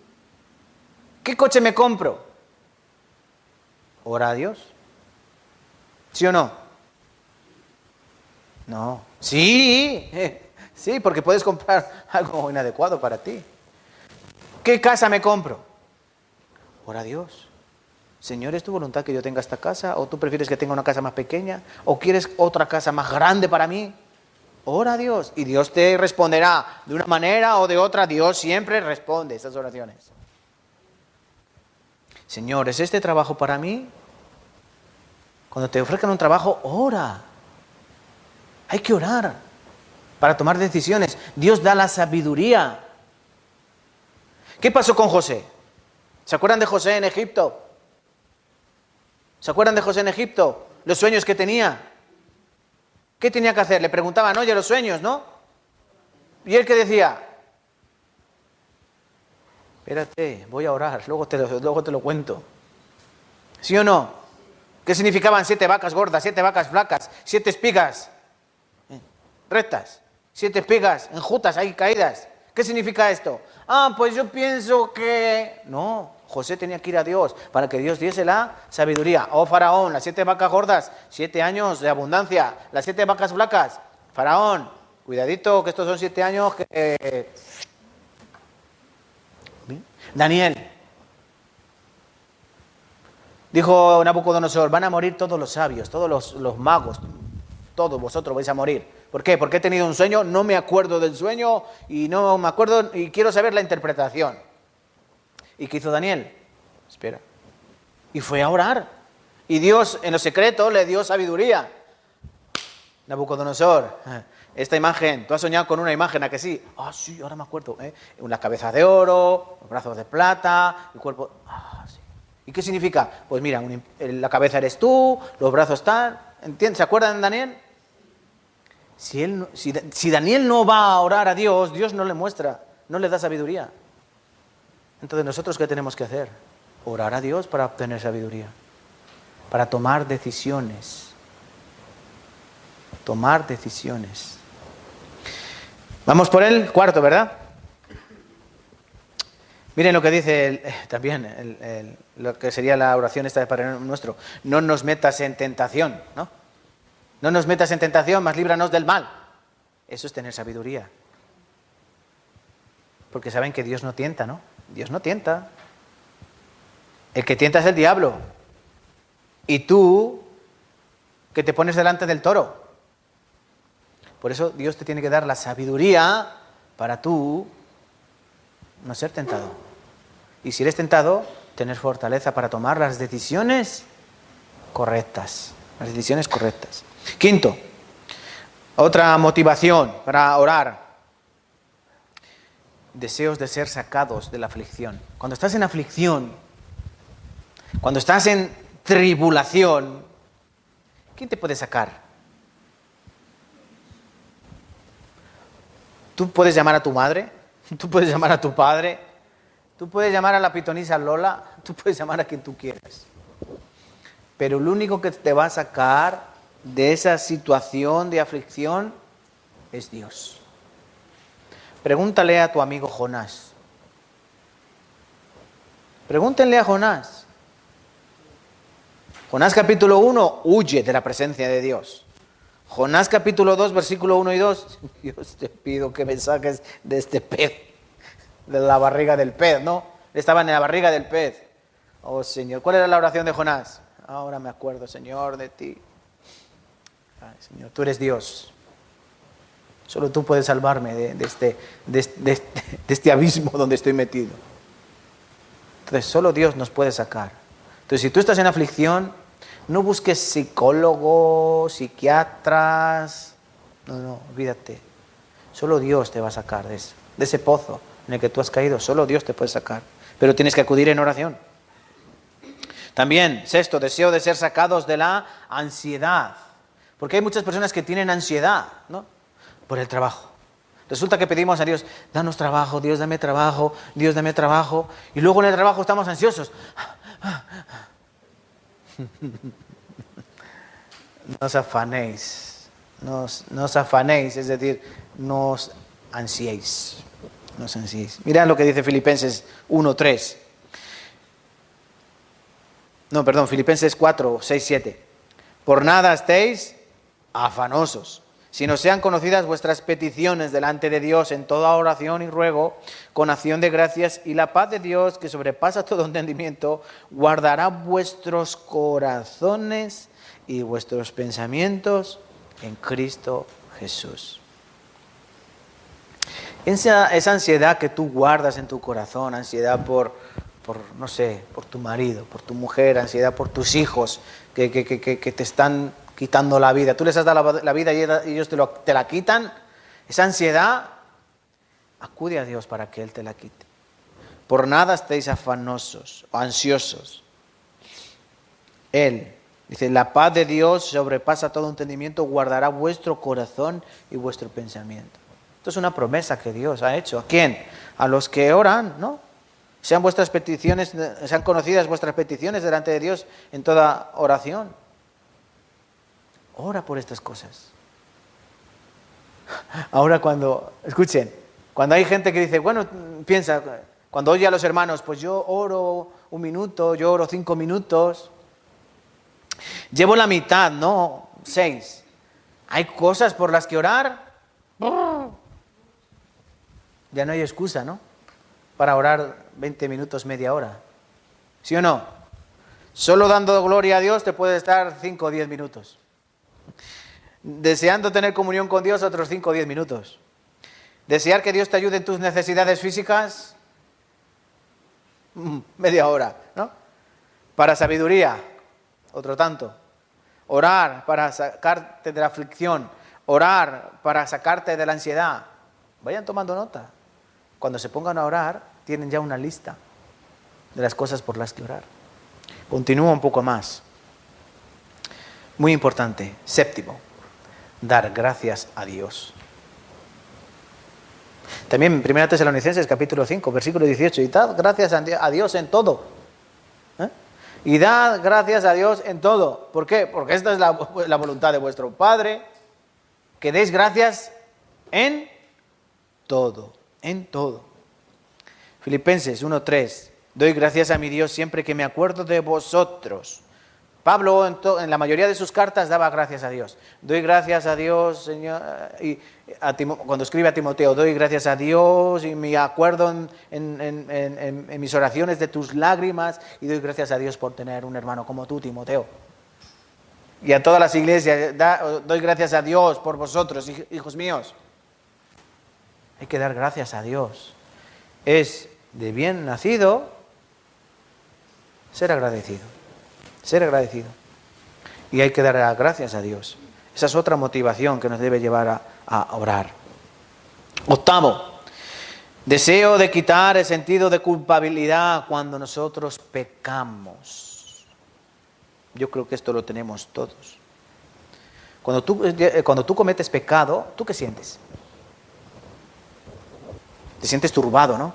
¿Qué coche me compro? ¿Ora a Dios? ¿Sí o no? No. Sí, sí, porque puedes comprar algo inadecuado para ti. ¿Qué casa me compro? Ora a Dios. Señor, ¿es tu voluntad que yo tenga esta casa? ¿O tú prefieres que tenga una casa más pequeña? ¿O quieres otra casa más grande para mí? Ora a Dios y Dios te responderá de una manera o de otra. Dios siempre responde esas oraciones. Señor, ¿es este trabajo para mí? Cuando te ofrezcan un trabajo, ora. Hay que orar para tomar decisiones. Dios da la sabiduría. ¿Qué pasó con José? ¿Se acuerdan de José en Egipto? ¿Se acuerdan de José en Egipto? Los sueños que tenía. ¿Qué tenía que hacer? Le preguntaban, oye, los sueños, ¿no? ¿Y él qué decía? Espérate, voy a orar, luego te lo cuento. ¿Sí o no? ¿Qué significaban 7 vacas gordas, 7 vacas flacas, 7 espigas rectas, 7 espigas enjutas ahí caídas? ¿Qué significa esto? Pues yo pienso que... No, José tenía que ir a Dios para que Dios diese la sabiduría. Oh Faraón, las 7 vacas gordas, 7 años de abundancia. Las 7 vacas flacas, Faraón, cuidadito que estos son 7 años que... Daniel. Dijo Nabucodonosor, van a morir todos los sabios, todos los magos, todos vosotros vais a morir. ¿Por qué? Porque he tenido un sueño, no me acuerdo del sueño y no me acuerdo y quiero saber la interpretación. ¿Y qué hizo Daniel? Espera. Y fue a orar. Y Dios en lo secreto le dio sabiduría. Nabucodonosor, esta imagen, tú has soñado con una imagen, ¿a que sí? Sí, ahora me acuerdo. Las cabezas de oro, los brazos de plata, el cuerpo... sí. ¿Y qué significa? Pues mira, la cabeza eres tú, los brazos están... ¿Entiendes? ¿Se acuerdan de Daniel? Si Daniel no va a orar a Dios, Dios no le muestra, no le da sabiduría. Entonces, ¿nosotros qué tenemos que hacer? Orar a Dios para obtener sabiduría, para tomar decisiones. Tomar decisiones. Vamos por el cuarto, ¿verdad? Miren lo que dice también lo que sería la oración esta de Padre Nuestro. No nos metas en tentación, ¿no? No nos metas en tentación, mas líbranos del mal. Eso es tener sabiduría. Porque saben que Dios no tienta, ¿no? Dios no tienta. El que tienta es el diablo. Y tú, que te pones delante del toro. Por eso Dios te tiene que dar la sabiduría para tú no ser tentado. Y si eres tentado, tener fortaleza para tomar las decisiones correctas. Las decisiones correctas. Quinto, otra motivación para orar. Deseos de ser sacados de la aflicción. Cuando estás en aflicción, cuando estás en tribulación, ¿quién te puede sacar? Tú puedes llamar a tu madre, tú puedes llamar a tu padre, tú puedes llamar a la pitonisa Lola, tú puedes llamar a quien tú quieras. Pero el único que te va a sacar de esa situación de aflicción es Dios. Pregúntale a tu amigo Jonás. Pregúntenle a Jonás. Jonás capítulo 1 huye de la presencia de Dios. Jonás capítulo 2 versículo 1 y 2. Dios, te pido que me saques de este pez, de la barriga del pez, ¿no? Estaban en la barriga del pez. Oh Señor, ¿cuál era la oración de Jonás? Ahora me acuerdo, Señor, de ti. Ay, Señor, tú eres Dios. Solo tú puedes salvarme de este abismo donde estoy metido. Entonces, solo Dios nos puede sacar. Entonces, si tú estás en aflicción, no busques psicólogos, psiquiatras. No, olvídate. Solo Dios te va a sacar de eso, de ese pozo en el que tú has caído. Solo Dios te puede sacar. Pero tienes que acudir en oración. También, sexto, deseo de ser sacados de la ansiedad. Porque hay muchas personas que tienen ansiedad, ¿no? Por el trabajo. Resulta que pedimos a Dios, danos trabajo, Dios dame trabajo, Dios dame trabajo. Y luego en el trabajo estamos ansiosos. No os afanéis, no os afanéis, es decir, no os ansiéis. No os ansiéis. Mirad lo que dice Filipenses 1:3. No, perdón, Filipenses 4, 6, 7. Por nada estéis afanosos, sino sean conocidas vuestras peticiones delante de Dios en toda oración y ruego, con acción de gracias, y la paz de Dios, que sobrepasa todo entendimiento, guardará vuestros corazones y vuestros pensamientos en Cristo Jesús. Esa ansiedad que tú guardas en tu corazón, ansiedad por no sé, por tu marido, por tu mujer, ansiedad por tus hijos que te están quitando la vida. Tú les has dado la vida y ellos te la quitan. Esa ansiedad, acude a Dios para que Él te la quite. Por nada estéis afanosos o ansiosos. Él, dice, la paz de Dios sobrepasa todo entendimiento, guardará vuestro corazón y vuestro pensamiento. Esto es una promesa que Dios ha hecho. ¿A quién? A los que oran, ¿no? Sean vuestras peticiones, sean conocidas vuestras peticiones delante de Dios en toda oración. Ora por estas cosas. Ahora escuchen, cuando hay gente que dice, bueno, piensa, cuando oye a los hermanos, pues yo oro 1 minuto, yo oro 5 minutos. Llevo la mitad, no 6. Hay cosas por las que orar. Ya no hay excusa, ¿no? Para orar 20 minutos, media hora. ¿Sí o no? Solo dando gloria a Dios te puedes estar 5 o 10 minutos. Deseando tener comunión con Dios otros 5 o 10 minutos. Desear que Dios te ayude en tus necesidades físicas, media hora, ¿no? Para sabiduría, otro tanto. Orar para sacarte de la aflicción. Orar para sacarte de la ansiedad. Vayan tomando nota. Cuando se pongan a orar, tienen ya una lista de las cosas por las que orar. Continúo un poco más. Muy importante. Séptimo, dar gracias a Dios. También en 1 Tesalonicenses capítulo 5, versículo 18. Y dad gracias a Dios en todo. Y dad gracias a Dios en todo. ¿Por qué? Porque esta es la voluntad de vuestro Padre. Que deis gracias en todo. En todo. Filipenses 1:3. Doy gracias a mi Dios siempre que me acuerdo de vosotros. Pablo en la mayoría de sus cartas daba gracias a Dios. Doy gracias a Dios, Señor, y cuando escribe a Timoteo, doy gracias a Dios y me acuerdo en mis oraciones de tus lágrimas y doy gracias a Dios por tener un hermano como tú, Timoteo. Y a todas las iglesias, doy gracias a Dios por vosotros, hijos míos. Hay que dar gracias a Dios. Es de bien nacido ser agradecido. Ser agradecido. Y hay que dar gracias a Dios. Esa es otra motivación que nos debe llevar a orar. Octavo, deseo de quitar el sentido de culpabilidad cuando nosotros pecamos. Yo creo que esto lo tenemos todos. Cuando tú cometes pecado, ¿tú qué sientes? Te sientes turbado, ¿no?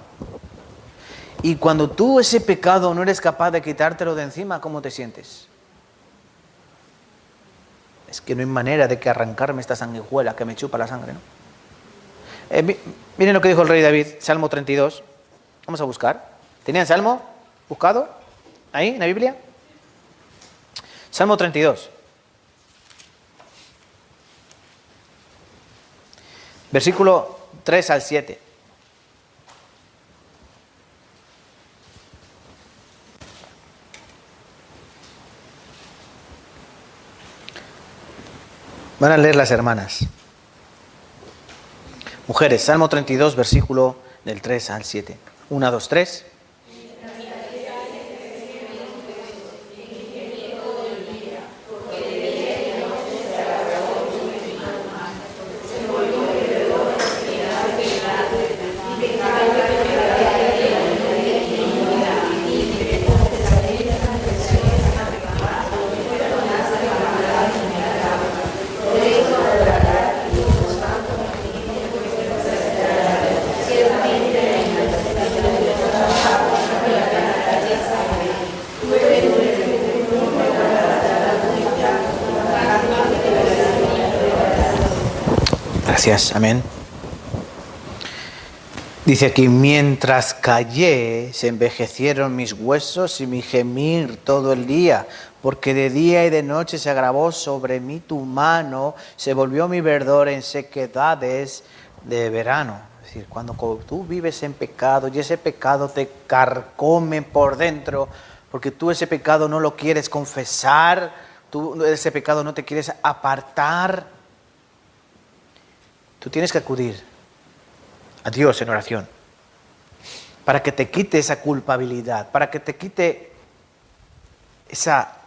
Y cuando tú ese pecado no eres capaz de quitártelo de encima, ¿cómo te sientes? Es que no hay manera de que arrancarme esta sanguijuela que me chupa la sangre, ¿no? Miren lo que dijo el rey David, Salmo 32. Vamos a buscar. ¿Tenían Salmo buscado? ¿Ahí, en la Biblia? Salmo 32. Versículo 3 al 7. Van a leer las hermanas. Mujeres, Salmo 32, versículo del 3 al 7. 1, 2, 3. Gracias, amén. Dice aquí, mientras callé, se envejecieron mis huesos y mi gemir todo el día, porque de día y de noche se agravó sobre mí tu mano, se volvió mi verdor en sequedades de verano. Es decir, cuando tú vives en pecado y ese pecado te carcome por dentro, porque tú ese pecado no lo quieres confesar, tú ese pecado no te quieres apartar, tú tienes que acudir a Dios en oración para que te quite esa culpabilidad, para que te quite esa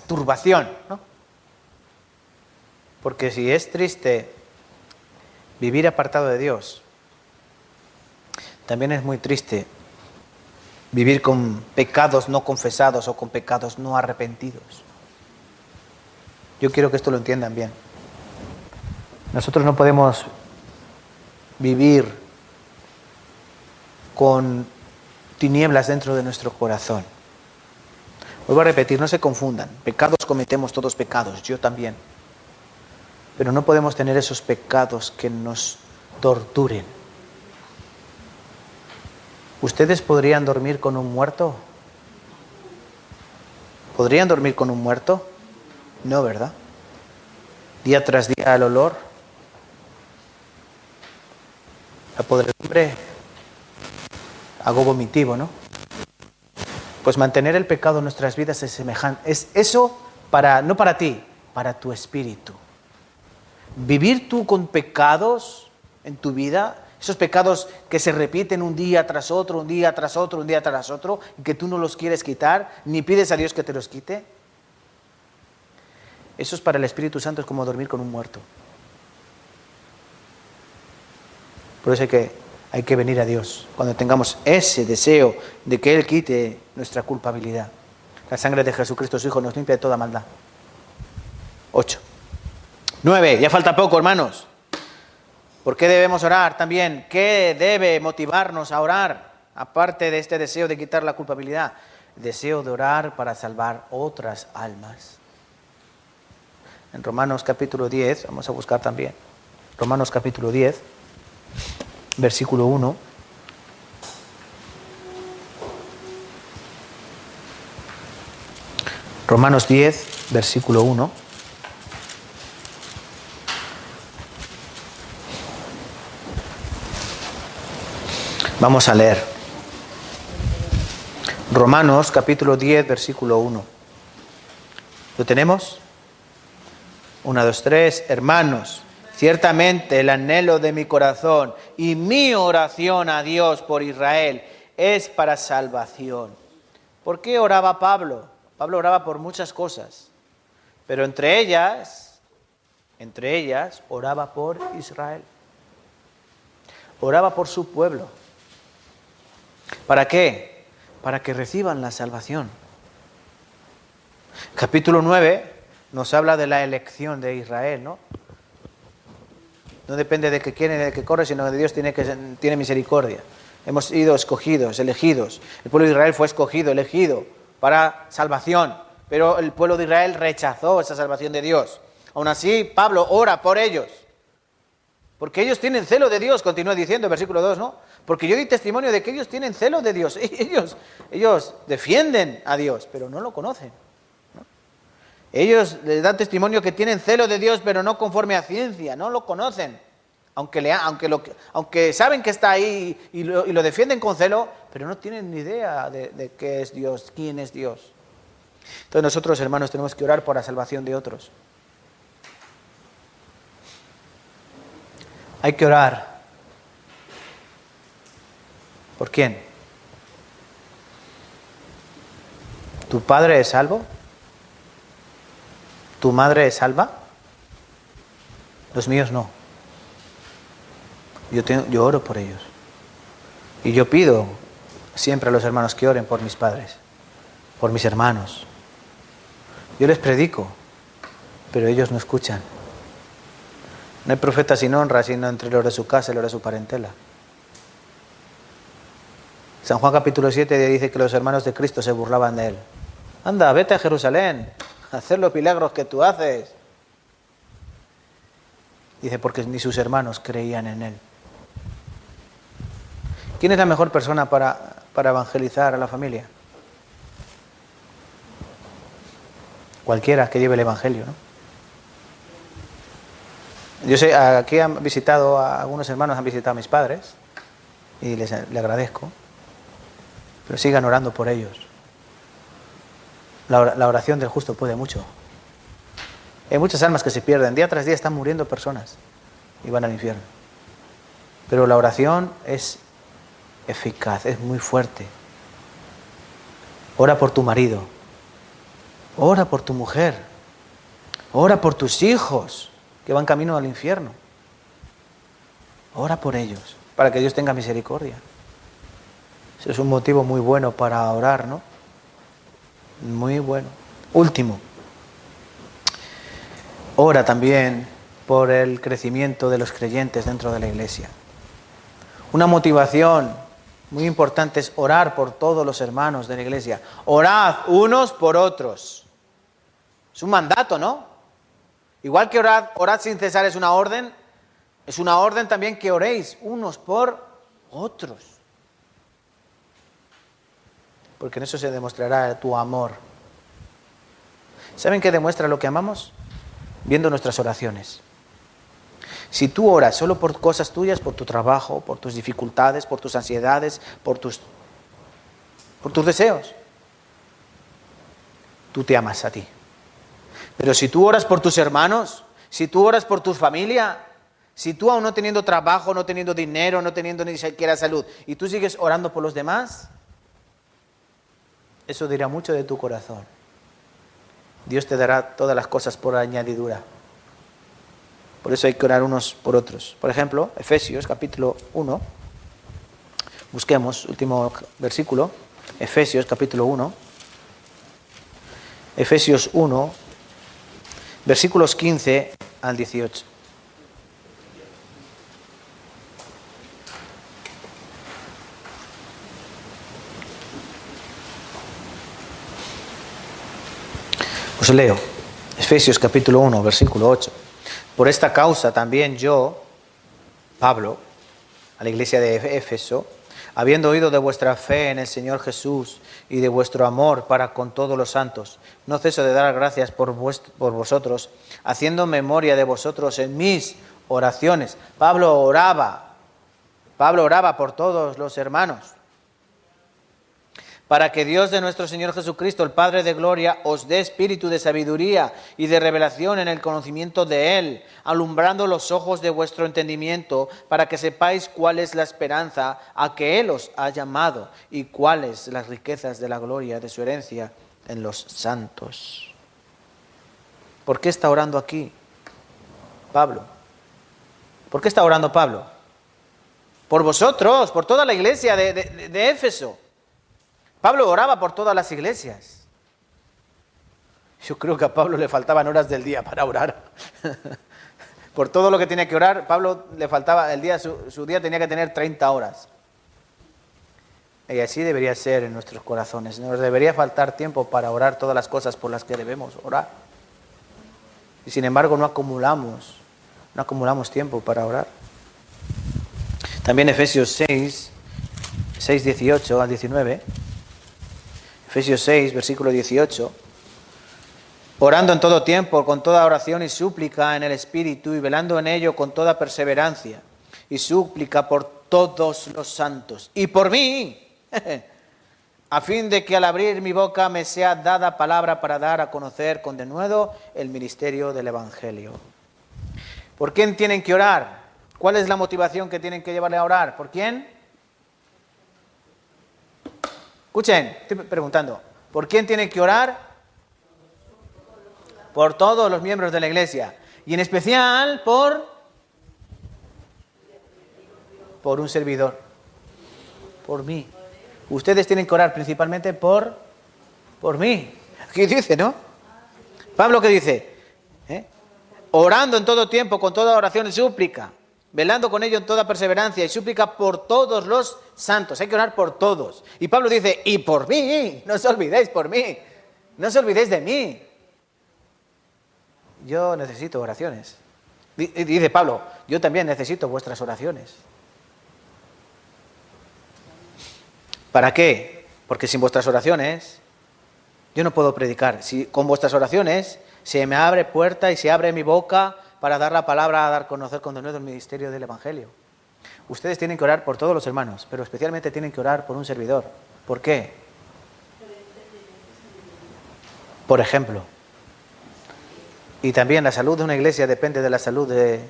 turbación, ¿no? Porque si es triste vivir apartado de Dios, también es muy triste vivir con pecados no confesados o con pecados no arrepentidos. Yo quiero que esto lo entiendan bien. Nosotros no podemos vivir con tinieblas dentro de nuestro corazón. Vuelvo a repetir, no se confundan. Pecados cometemos todos pecados, yo también. Pero no podemos tener esos pecados que nos torturen. ¿Ustedes podrían dormir con un muerto? ¿Podrían dormir con un muerto? No, ¿verdad? Día tras día el olor. La podredumbre, algo vomitivo, ¿no? Pues mantener el pecado en nuestras vidas es semejante. Es eso no para ti, para tu espíritu. Vivir tú con pecados en tu vida, esos pecados que se repiten un día tras otro, un día tras otro, un día tras otro, y que tú no los quieres quitar, ni pides a Dios que te los quite. Eso es para el Espíritu Santo, es como dormir con un muerto. Por eso hay que venir a Dios cuando tengamos ese deseo de que Él quite nuestra culpabilidad. La sangre de Jesucristo, su Hijo, nos limpia de toda maldad. 8. 9. Ya falta poco, hermanos. ¿Por qué debemos orar también? ¿Qué debe motivarnos a orar? Aparte de este deseo de quitar la culpabilidad. El deseo de orar para salvar otras almas. En Romanos capítulo 10, vamos a buscar también. Romanos capítulo 10. Versículo 1. Romanos 10, versículo 1. Vamos a leer. Romanos capítulo 10, versículo 1. ¿Lo tenemos? 1, 2, 3. Hermanos, ciertamente el anhelo de mi corazón y mi oración a Dios por Israel es para salvación. ¿Por qué oraba Pablo? Pablo oraba por muchas cosas, pero entre ellas oraba por Israel. Oraba por su pueblo. ¿Para qué? Para que reciban la salvación. Capítulo 9 nos habla de la elección de Israel, ¿no? No depende de que quiere, de que corre, sino de Dios tiene misericordia. Hemos sido escogidos, elegidos. El pueblo de Israel fue escogido, elegido para salvación. Pero el pueblo de Israel rechazó esa salvación de Dios. Aún así, Pablo ora por ellos. Porque ellos tienen celo de Dios, continúa diciendo, versículo 2, ¿no? Porque yo di testimonio de que ellos tienen celo de Dios. Ellos defienden a Dios, pero no lo conocen, ¿no? Ellos les dan testimonio que tienen celo de Dios, pero no conforme a ciencia, no lo conocen. Aunque saben que está ahí y lo defienden con celo, pero no tienen ni idea de qué es Dios, quién es Dios. Entonces nosotros, hermanos, tenemos que orar por la salvación de otros. Hay que orar. ¿Por quién? ¿Tu padre es salvo? ¿Tu madre es salva? Los míos no. Yo oro por ellos. Y yo pido siempre a los hermanos que oren por mis padres, por mis hermanos. Yo les predico, pero ellos no escuchan. No hay profeta sin honra, sino entre los de su casa y los de su parentela. San Juan capítulo 7 dice que los hermanos de Cristo se burlaban de él. Anda, vete a Jerusalén, a hacer los milagros que tú haces. Dice, porque ni sus hermanos creían en él. ¿Quién es la mejor persona para evangelizar a la familia? Cualquiera que lleve el evangelio, ¿no? Yo sé, aquí han visitado, algunos hermanos han visitado a mis padres y les agradezco, pero sigan orando por ellos. La oración del justo puede mucho. Hay muchas almas que se pierden, día tras día están muriendo personas y van al infierno. Pero la oración es eficaz, es muy fuerte. Ora por tu marido, ora por tu mujer, ora por tus hijos que van camino al infierno. Ora por ellos, para que Dios tenga misericordia. Ese es un motivo muy bueno para orar, ¿no? Muy bueno. Último, ora también por el crecimiento de los creyentes dentro de la iglesia. Una motivación muy importante es orar por todos los hermanos de la iglesia. Orad unos por otros. Es un mandato, ¿no? Igual que orad sin cesar es una orden también que oréis unos por otros. Porque en eso se demostrará tu amor. ¿Saben qué demuestra lo que amamos? Viendo nuestras oraciones. Si tú oras solo por cosas tuyas, por tu trabajo, por tus dificultades, por tus ansiedades, por tus deseos, tú te amas a ti. Pero si tú oras por tus hermanos, si tú oras por tu familia, si tú aún no teniendo trabajo, no teniendo dinero, no teniendo ni siquiera salud, y tú sigues orando por los demás, eso dirá mucho de tu corazón. Dios te dará todas las cosas por añadidura. Por eso hay que orar unos por otros. Por ejemplo, Efesios capítulo 1. Busquemos, último versículo. Efesios capítulo 1. Efesios 1, versículos 15 al 18. Os leo. Efesios capítulo 1, versículo 8. Por esta causa también yo, Pablo, a la iglesia de Éfeso, habiendo oído de vuestra fe en el Señor Jesús y de vuestro amor para con todos los santos, no ceso de dar gracias por vosotros, haciendo memoria de vosotros en mis oraciones. Pablo oraba por todos los hermanos, para que Dios de nuestro Señor Jesucristo, el Padre de gloria, os dé espíritu de sabiduría y de revelación en el conocimiento de Él, alumbrando los ojos de vuestro entendimiento, para que sepáis cuál es la esperanza a que Él os ha llamado y cuáles las riquezas de la gloria de su herencia en los santos. ¿Por qué está orando aquí Pablo? ¿Por qué está orando Pablo? Por vosotros, por toda la iglesia de Éfeso. Pablo oraba por todas las iglesias. Yo creo que a Pablo le faltaban horas del día para orar. Por todo lo que tenía que orar, Pablo le faltaba el día, su día tenía que tener 30 horas. Y así debería ser en nuestros corazones. Nos debería faltar tiempo para orar todas las cosas por las que debemos orar. Y sin embargo no acumulamos tiempo para orar. También Efesios 6, 18 al 19. Efesios 6, versículo 18. Orando en todo tiempo, con toda oración y súplica en el Espíritu, y velando en ello con toda perseverancia y súplica por todos los santos. Y por mí, a fin de que al abrir mi boca me sea dada palabra para dar a conocer con denuedo el ministerio del Evangelio. ¿Por quién tienen que orar? ¿Cuál es la motivación que tienen que llevarle a orar? ¿Por quién? Escuchen, estoy preguntando. ¿Por quién tienen que orar? Por todos los miembros de la iglesia. Y en especial por un servidor. Por mí. Ustedes tienen que orar principalmente por mí. Aquí dice, ¿no? Pablo, ¿qué dice? Orando en todo tiempo, con toda oración y súplica, velando con ello en toda perseverancia y súplica por todos los santos. Hay que orar por todos. Y Pablo dice, y por mí, no os olvidéis por mí, no os olvidéis de mí. Yo necesito oraciones. Dice Pablo, yo también necesito vuestras oraciones. ¿Para qué? Porque sin vuestras oraciones yo no puedo predicar. Si con vuestras oraciones se me abre puerta y se abre mi boca para dar la palabra, a dar a conocer con denuedo el ministerio del Evangelio. Ustedes tienen que orar por todos los hermanos, pero especialmente tienen que orar por un servidor. ¿Por qué? Por ejemplo. Y también la salud de una iglesia depende de la salud de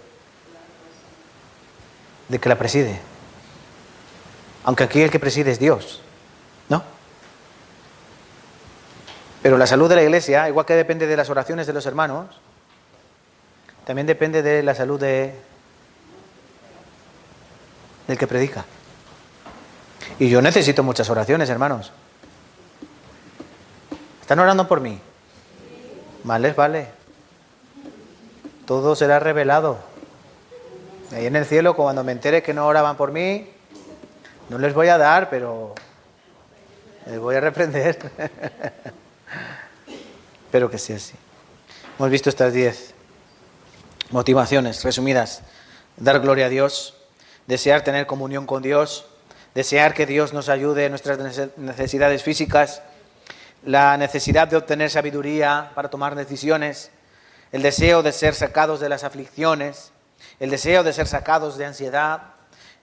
que la preside. Aunque aquí el que preside es Dios, ¿no? Pero la salud de la iglesia, igual que depende de las oraciones de los hermanos, también depende de la salud del que predica. Y yo necesito muchas oraciones, hermanos. ¿Están orando por mí? Vale. Todo será revelado. Ahí en el cielo, cuando me entere que no oraban por mí, no les voy a dar, pero les voy a reprender. Espero que sea así. Hemos visto estas 10 motivaciones resumidas. Dar gloria a Dios, desear tener comunión con Dios, desear que Dios nos ayude en nuestras necesidades físicas, la necesidad de obtener sabiduría para tomar decisiones, el deseo de ser sacados de las aflicciones, el deseo de ser sacados de ansiedad,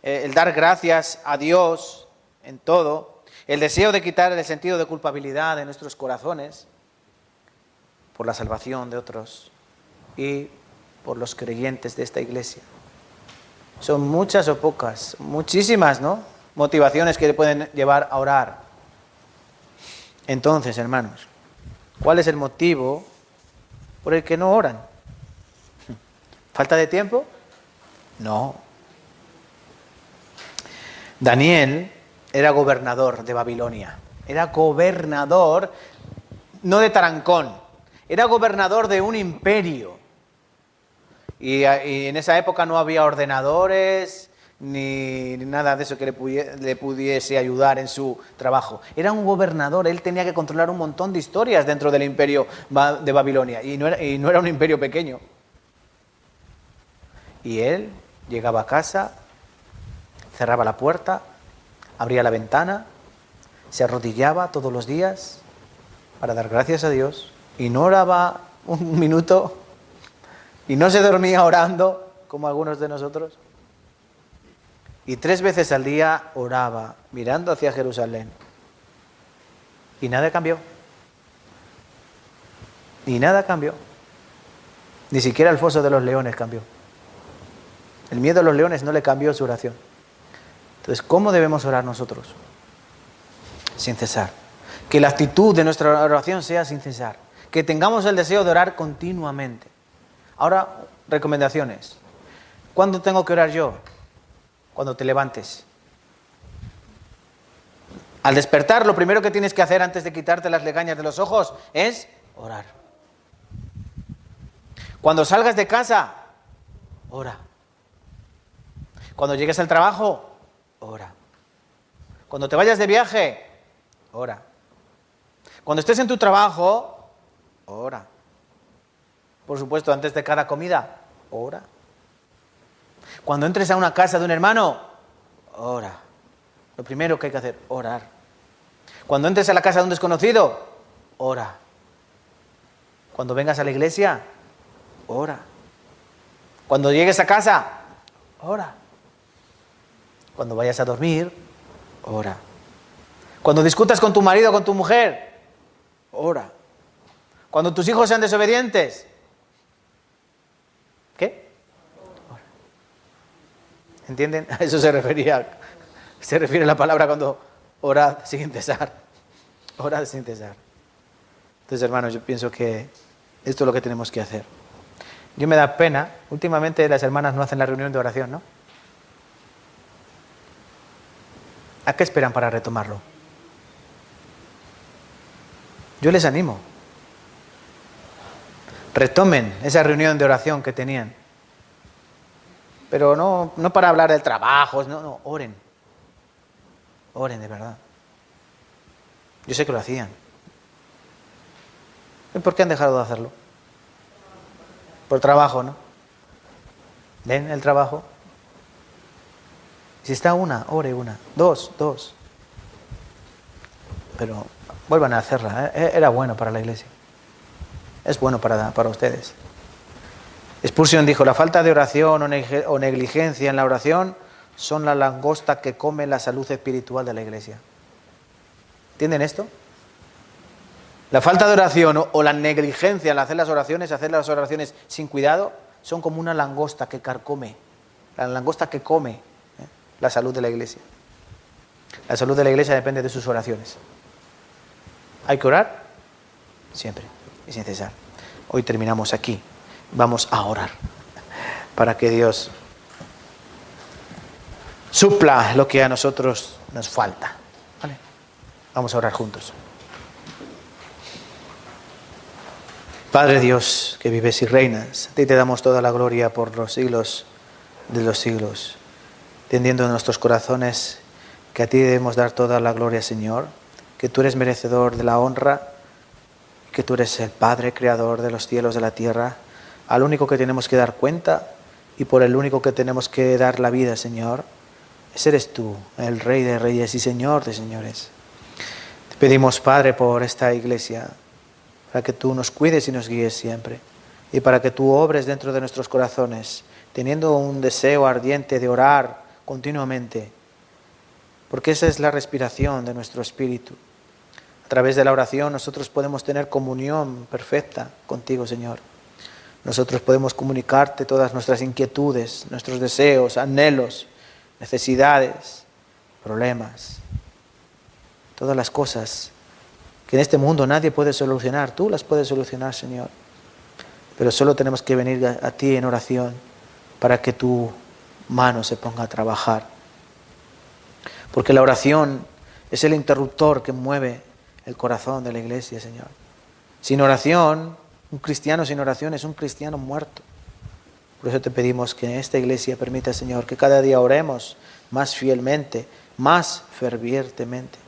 el dar gracias a Dios en todo, el deseo de quitar el sentido de culpabilidad de nuestros corazones por la salvación de otros y por los creyentes de esta iglesia. Son muchas o pocas, muchísimas, ¿no?, motivaciones que le pueden llevar a orar. Entonces, hermanos, ¿cuál es el motivo por el que no oran? ¿Falta de tiempo? No. Daniel era gobernador de Babilonia. Era gobernador, no de Tarancón, era gobernador de un imperio. Y en esa época no había ordenadores ni nada de eso que le pudiese ayudar en su trabajo. Era un gobernador, él tenía que controlar un montón de historias dentro del imperio de Babilonia. Y no era un imperio pequeño. Y él llegaba a casa, cerraba la puerta, abría la ventana, se arrodillaba todos los días para dar gracias a Dios y no oraba un minuto y no se dormía orando como algunos de nosotros. Y 3 veces al día oraba mirando hacia Jerusalén. Y nada cambió. Y nada cambió. Ni siquiera el foso de los leones cambió. El miedo a los leones no le cambió su oración. Entonces, ¿cómo debemos orar nosotros? Sin cesar. Que la actitud de nuestra oración sea sin cesar. Que tengamos el deseo de orar continuamente. Ahora, recomendaciones. ¿Cuándo tengo que orar yo? Cuando te levantes. Al despertar, lo primero que tienes que hacer antes de quitarte las legañas de los ojos es orar. Cuando salgas de casa, ora. Cuando llegues al trabajo, ora. Cuando te vayas de viaje, ora. Cuando estés en tu trabajo, ora. por supuesto, antes de cada comida, ora. Cuando entres a una casa de un hermano, ora. Lo primero que hay que hacer, orar. Cuando entres a la casa de un desconocido, ora. Cuando vengas a la iglesia, ora. Cuando llegues a casa, ora. Cuando vayas a dormir, ora. Cuando discutas con tu marido o con tu mujer, ora. Cuando tus hijos sean desobedientes, ¿qué? Ora. ¿Entienden? A eso se refiere la palabra cuando orad sin cesar. Orad sin cesar. Entonces, hermanos, yo pienso que esto es lo que tenemos que hacer. Yo me da pena, últimamente las hermanas no hacen la reunión de oración, ¿no? ¿A qué esperan para retomarlo? Yo les animo. Retomen esa reunión de oración que tenían. Pero no para hablar del trabajo, no, oren. Oren de verdad. Yo sé que lo hacían. ¿Y por qué han dejado de hacerlo? Por trabajo, ¿no? ¿Ven el trabajo? Si está una, ore una. Dos. Pero vuelvan a hacerla. Era bueno para la iglesia. Es bueno para ustedes. Spurgeon dijo, la falta de oración o negligencia en la oración son la langosta que come la salud espiritual de la iglesia. ¿Entienden esto? La falta de oración o la negligencia en hacer las oraciones sin cuidado, son como una langosta que carcome, la langosta que come la salud de la iglesia. La salud de la iglesia depende de sus oraciones. ¿Hay que orar? Siempre y sin cesar. Hoy terminamos aquí. Vamos a orar para que Dios supla lo que a nosotros nos falta. ¿Vale? Vamos a orar juntos. Padre Dios, que vives y reinas, a ti te damos toda la gloria por los siglos de los siglos, tendiendo en nuestros corazones que a ti debemos dar toda la gloria, Señor, que tú eres merecedor de la honra, que tú eres el Padre creador de los cielos, de la tierra, al único que tenemos que dar cuenta y por el único que tenemos que dar la vida, Señor. Ese eres tú, el Rey de reyes y Señor de señores. Te pedimos, Padre, por esta iglesia, para que tú nos cuides y nos guíes siempre, y para que tú obres dentro de nuestros corazones, teniendo un deseo ardiente de orar continuamente, porque esa es la respiración de nuestro espíritu. A través de la oración nosotros podemos tener comunión perfecta contigo, Señor. Nosotros podemos comunicarte todas nuestras inquietudes, nuestros deseos, anhelos, necesidades, problemas, todas las cosas que en este mundo nadie puede solucionar. Tú las puedes solucionar, Señor. Pero solo tenemos que venir a ti en oración para que tu mano se ponga a trabajar. Porque la oración es el interruptor que mueve el corazón de la iglesia, Señor. Sin oración, un cristiano sin oración es un cristiano muerto. Por eso te pedimos que en esta iglesia permita, Señor, que cada día oremos más fielmente, más fervientemente,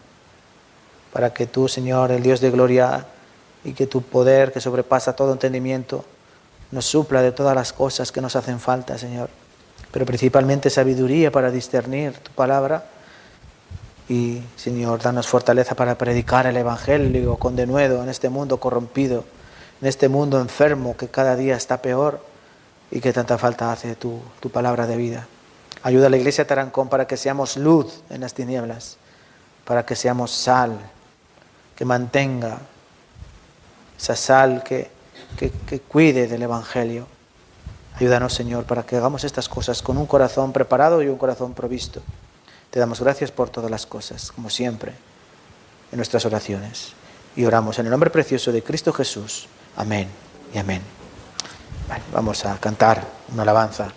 para que tú, Señor, el Dios de gloria, y que tu poder que sobrepasa todo entendimiento, nos supla de todas las cosas que nos hacen falta, Señor. Pero principalmente sabiduría para discernir tu palabra. Y, Señor, danos fortaleza para predicar el Evangelio con denuedo en este mundo corrompido, en este mundo enfermo que cada día está peor y que tanta falta hace tu palabra de vida. Ayuda a la iglesia de Tarancón para que seamos luz en las tinieblas, para que seamos sal, que mantenga esa sal que cuide del Evangelio. Ayúdanos, Señor, para que hagamos estas cosas con un corazón preparado y un corazón provisto. Te damos gracias por todas las cosas, como siempre, en nuestras oraciones. Y oramos en el nombre precioso de Cristo Jesús. Amén y amén. Vale, vamos a cantar una alabanza.